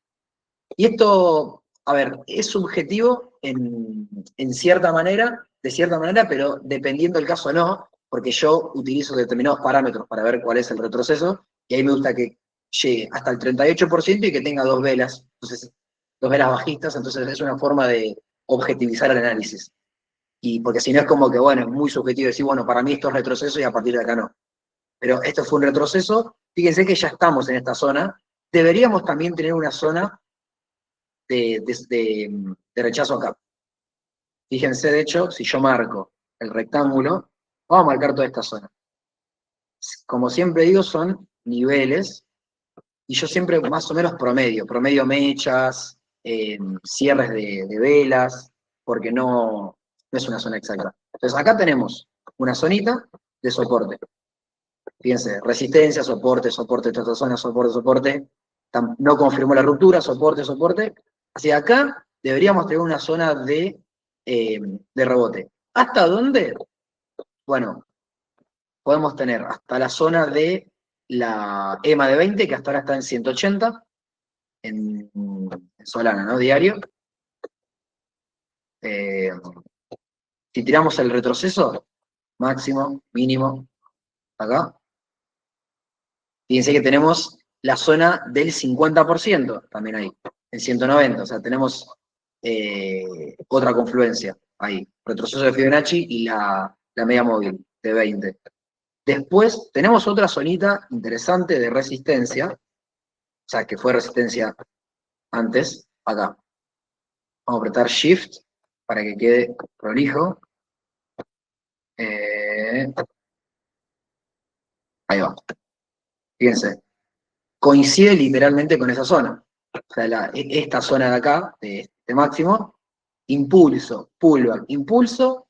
Y esto, a ver, es subjetivo en cierta manera, de cierta manera, pero dependiendo del caso no, porque yo utilizo determinados parámetros para ver cuál es el retroceso, y ahí me gusta que llegue hasta el 38% y que tenga dos velas, entonces, dos velas bajistas, entonces es una forma de objetivizar el análisis. Y porque si no es como que, bueno, es muy subjetivo decir, bueno, para mí esto es retroceso y a partir de acá no. Pero esto fue un retroceso, fíjense que ya estamos en esta zona, deberíamos también tener una zona de rechazo acá. Fíjense, de hecho, si yo marco el rectángulo, vamos a marcar toda esta zona. Como siempre digo, son niveles, y yo siempre más o menos promedio mechas, cierres de velas, porque no es una zona exacta. Entonces acá tenemos una zonita de soporte. Fíjense, resistencia, soporte, soporte, toda esta zona, soporte, soporte. No confirmó la ruptura, soporte, soporte. Hacia acá deberíamos tener una zona de rebote. ¿Hasta dónde? Bueno, podemos tener hasta la zona de la EMA de 20, que hasta ahora está en 180, en Solana, ¿no? Diario. Eh, si tiramos el retroceso, máximo, mínimo, acá, fíjense que tenemos la zona del 50% también ahí, en 190, o sea, tenemos otra confluencia ahí, retroceso de Fibonacci y la media móvil de 20. Después tenemos otra zonita interesante de resistencia, o sea, que fue resistencia antes, acá. Vamos a apretar Shift para que quede prolijo. Ahí va. Fíjense, coincide literalmente con esa zona. O sea, esta zona de acá, de este máximo, impulso, pullback, impulso,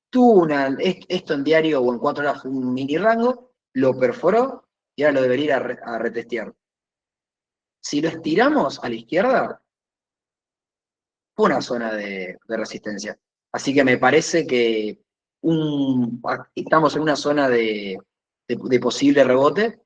tuvo esto en diario o en 4 horas fue un mini rango, lo perforó y ahora lo debería ir a retestear. Si lo estiramos a la izquierda, fue una zona de resistencia. Así que me parece que estamos en una zona de posible rebote.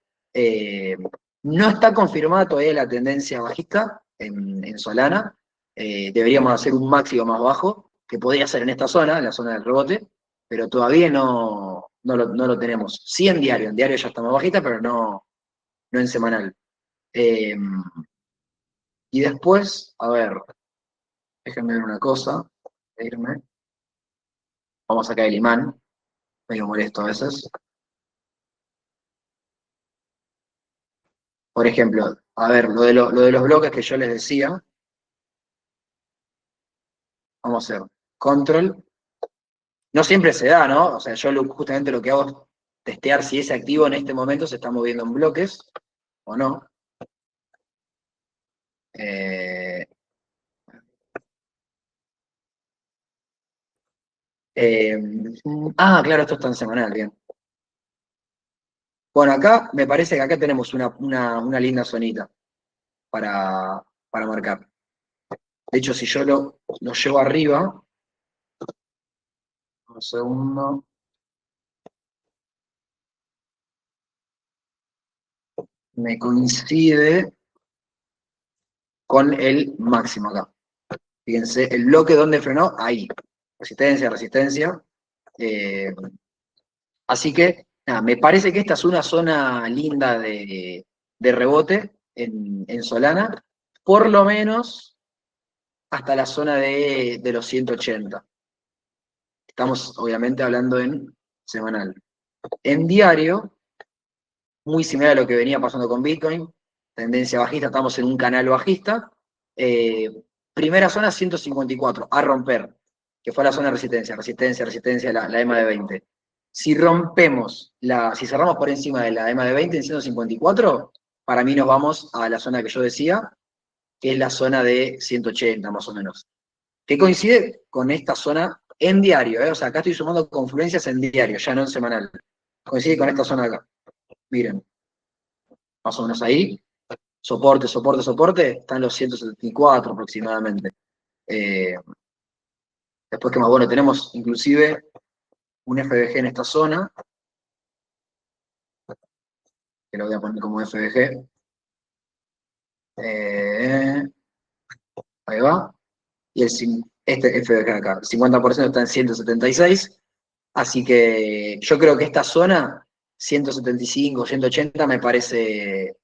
No está confirmada todavía la tendencia bajista en Solana. Deberíamos hacer un máximo más bajo, que podría ser en esta zona, en la zona del rebote, pero todavía no lo tenemos. Sí en diario ya estamos bajista, pero no en semanal. Y después, a ver, déjenme ver una cosa, irme. Vamos a sacar el imán, medio molesto a veces. Por ejemplo, a ver, lo de los bloques que yo les decía, vamos a hacer control. No siempre se da, ¿no? O sea, yo justamente lo que hago es testear si ese activo en este momento se está moviendo en bloques o no. Eh, eh, claro, esto está en semanal, bien. Bueno, acá me parece que acá tenemos una linda zonita para marcar. De hecho, si yo lo llevo arriba, un segundo, me coincide con el máximo acá. Fíjense, el bloque donde frenó, ahí. Resistencia, resistencia. Así que, nada, me parece que esta es una zona linda de rebote en Solana, por lo menos hasta la zona de los 180. Estamos obviamente hablando en semanal. En diario, muy similar a lo que venía pasando con Bitcoin, tendencia bajista, estamos en un canal bajista. Eh, Primera zona 154, a romper, que fue la zona de resistencia, resistencia, resistencia, la EMA de 20. Si rompemos, si cerramos por encima de la EMA de 20 en 154, para mí nos vamos a la zona que yo decía, que es la zona de 180 más o menos, que coincide con esta zona en diario, ¿eh? O sea, acá estoy sumando confluencias en diario, ya no en semanal. Coincide con esta zona de acá. Miren, más o menos ahí. Soporte, soporte, soporte, están los 174 aproximadamente. Eh, Después, ¿qué más? Bueno, tenemos inclusive un FBG en esta zona, que lo voy a poner como FBG. Ahí va. Y este FBG acá, el 50% está en 176. Así que yo creo que esta zona, 175, 180, me parece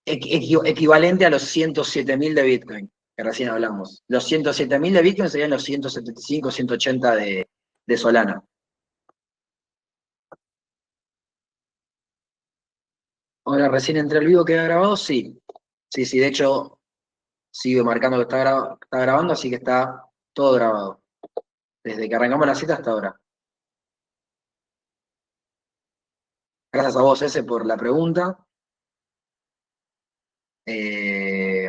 equivalente a los 107.000 de Bitcoin, que recién hablamos. Los 107.000 de Bitcoin serían los 175, 180 de Solana. Ahora recién entré al vivo, ¿queda grabado? Sí. Sí, sí, de hecho, sigo marcando que está grabando, así que está todo grabado. Desde que arrancamos la cita hasta ahora. Gracias a vos, ese, por la pregunta. Eh,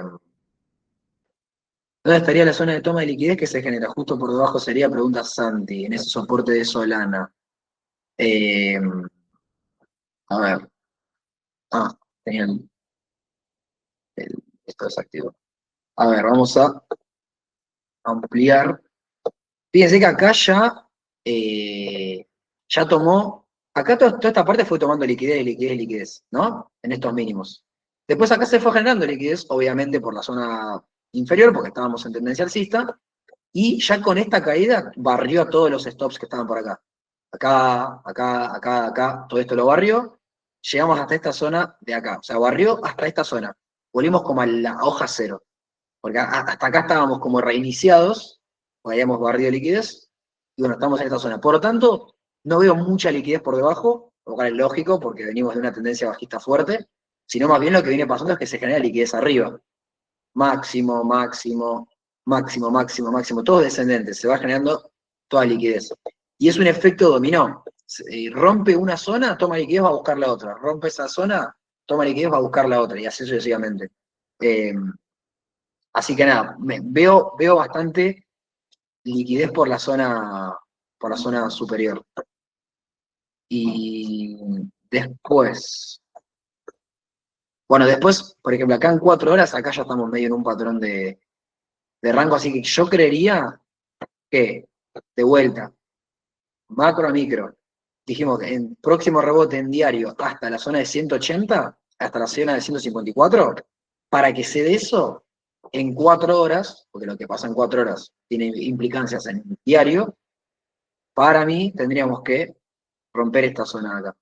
¿Dónde estaría la zona de toma de liquidez que se genera? Justo por debajo sería, pregunta Santi, en ese soporte de Solana. Eh, a ver. Tenía esto desactivo. A ver, vamos a ampliar. Fíjense que acá ya tomó, acá toda esta parte fue tomando liquidez, liquidez, liquidez, ¿no? En estos mínimos. Después acá se fue generando liquidez, obviamente por la zona inferior, porque estábamos en tendencia alcista, y ya con esta caída barrió a todos los stops que estaban por acá. Acá, acá, acá, acá, todo esto lo barrió. Llegamos hasta esta zona de acá, o sea, barrió hasta esta zona. Volvimos como a la hoja cero, porque hasta acá estábamos como reiniciados, porque habíamos barrido liquidez, y bueno, estamos en esta zona. Por lo tanto, no veo mucha liquidez por debajo, lo cual es lógico, porque venimos de una tendencia bajista fuerte, sino más bien lo que viene pasando es que se genera liquidez arriba. Máximo, máximo, máximo, máximo, máximo, todos descendentes, se va generando toda liquidez. Y es un efecto dominó. Rompe una zona, toma liquidez, va a buscar la otra. Rompe esa zona, toma liquidez, va a buscar la otra, y así sucesivamente. Así que nada, veo bastante liquidez por la zona superior. Y después, bueno, después, por ejemplo, acá en 4 horas, acá ya estamos medio en un patrón de rango, así que yo creería que, de vuelta, macro a micro, dijimos que en próximo rebote en diario hasta la zona de 180, hasta la zona de 154, para que se dé eso en 4 horas, porque lo que pasa en 4 horas tiene implicancias en diario, para mí tendríamos que romper esta zona de acá,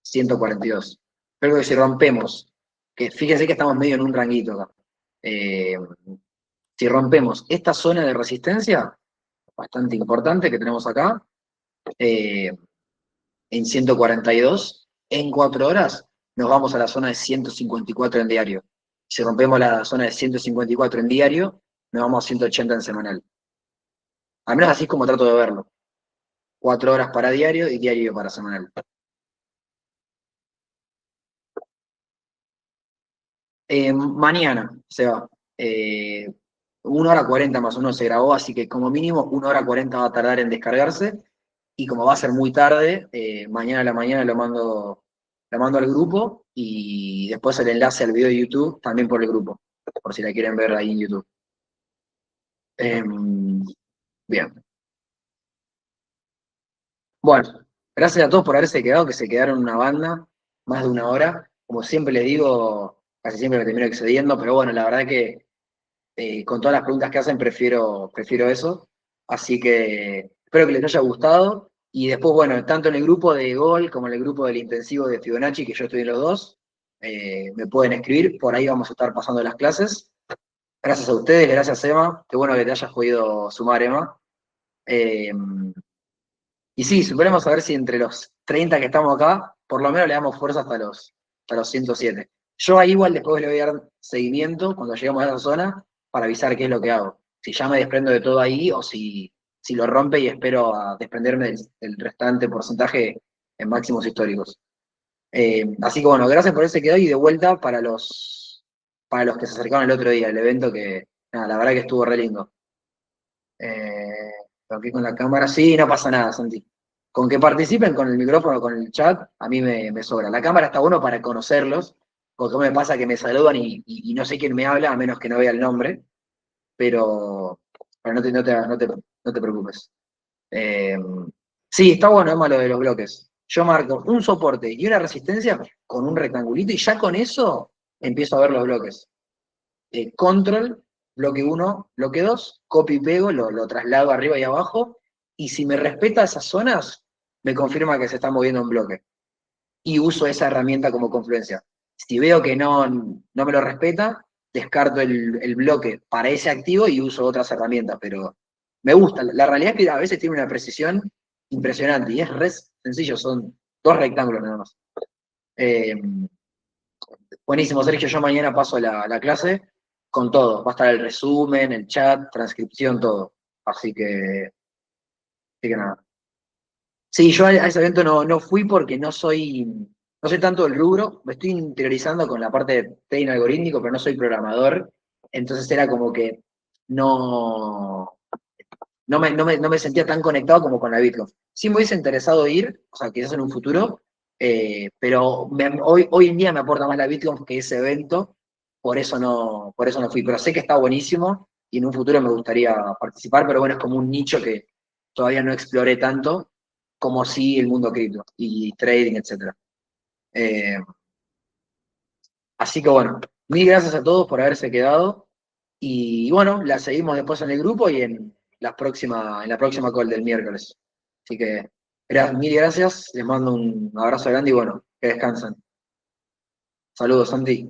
142. Pero que si rompemos, que fíjense que estamos medio en un ranguito acá, eh, si rompemos esta zona de resistencia, bastante importante que tenemos acá, eh, en 142, en 4 horas nos vamos a la zona de 154 en diario. Si rompemos la zona de 154 en diario, nos vamos a 180 en semanal. Al menos así es como trato de verlo. 4 horas para diario y diario para semanal. Mañana se va. 1 hora 40 más o menos se grabó, así que como mínimo 1 hora 40 va a tardar en descargarse. Y como va a ser muy tarde, mañana a la mañana lo mando al grupo y después el enlace al video de YouTube también por el grupo, por si la quieren ver ahí en YouTube. Bien. Bueno, gracias a todos por haberse quedado, que se quedaron una banda, más de 1 hora. Como siempre les digo, casi siempre me termino excediendo, pero bueno, la verdad que con todas las preguntas que hacen prefiero eso. Así que espero que les haya gustado. Y después, bueno, tanto en el grupo de Gol como en el grupo del intensivo de Fibonacci, que yo estoy en los dos, me pueden escribir, por ahí vamos a estar pasando las clases. Gracias a ustedes, gracias Emma, qué bueno que te hayas podido sumar, Emma. Eh, y sí, superemos a ver si entre los 30 que estamos acá, por lo menos le damos fuerza hasta los 107. Yo ahí igual después le voy a dar seguimiento cuando lleguemos a esa zona para avisar qué es lo que hago. Si ya me desprendo de todo ahí o si lo rompe y espero a desprenderme del restante porcentaje en máximos históricos. Así que bueno, gracias por ese quedó y de vuelta para los que se acercaron el otro día, el evento que, nada, la verdad que estuvo re lindo. Eh, Aquí con la cámara, sí, no pasa nada, Santi. Con que participen con el micrófono, con el chat, a mí me sobra. La cámara está bueno para conocerlos, porque me pasa que me saludan y no sé quién me habla, a menos que no vea el nombre, pero no te preocupes. Eh, sí, está bueno, Emma, lo de los bloques. Yo marco un soporte y una resistencia con un rectangulito y ya con eso empiezo a ver los bloques. Control, bloque 1, bloque 2, copy y pego, lo traslado arriba y abajo, y si me respeta esas zonas, me confirma que se está moviendo un bloque. Y uso esa herramienta como confluencia. Si veo que no me lo respeta, descarto el bloque para ese activo y uso otras herramientas, pero me gusta. La realidad es que a veces tiene una precisión impresionante, y es re sencillo, son 2 rectángulos nada más. Eh, Buenísimo, Sergio. Yo mañana paso la clase con todo. Va a estar el resumen, el chat, transcripción, todo. Así que nada. Sí, yo a ese evento no fui porque no soy tanto del rubro. Me estoy interiorizando con la parte de trading algorítmico, pero no soy programador. Entonces era como que no, no me sentía tan conectado como con la Bitcoin. Sí me hubiese interesado ir, o sea, quizás en un futuro, pero hoy en día me aporta más la Bitcoin que ese evento, por eso no fui. Pero sé que está buenísimo y en un futuro me gustaría participar, pero bueno, es como un nicho que todavía no exploré tanto, como sí el mundo cripto y trading, etcétera. Eh, Así que bueno, mil gracias a todos por haberse quedado. Y bueno, la seguimos después en el grupo y en la próxima call del miércoles. Así que, mil gracias, les mando un abrazo grande y bueno, que descansen. Saludos, Santi.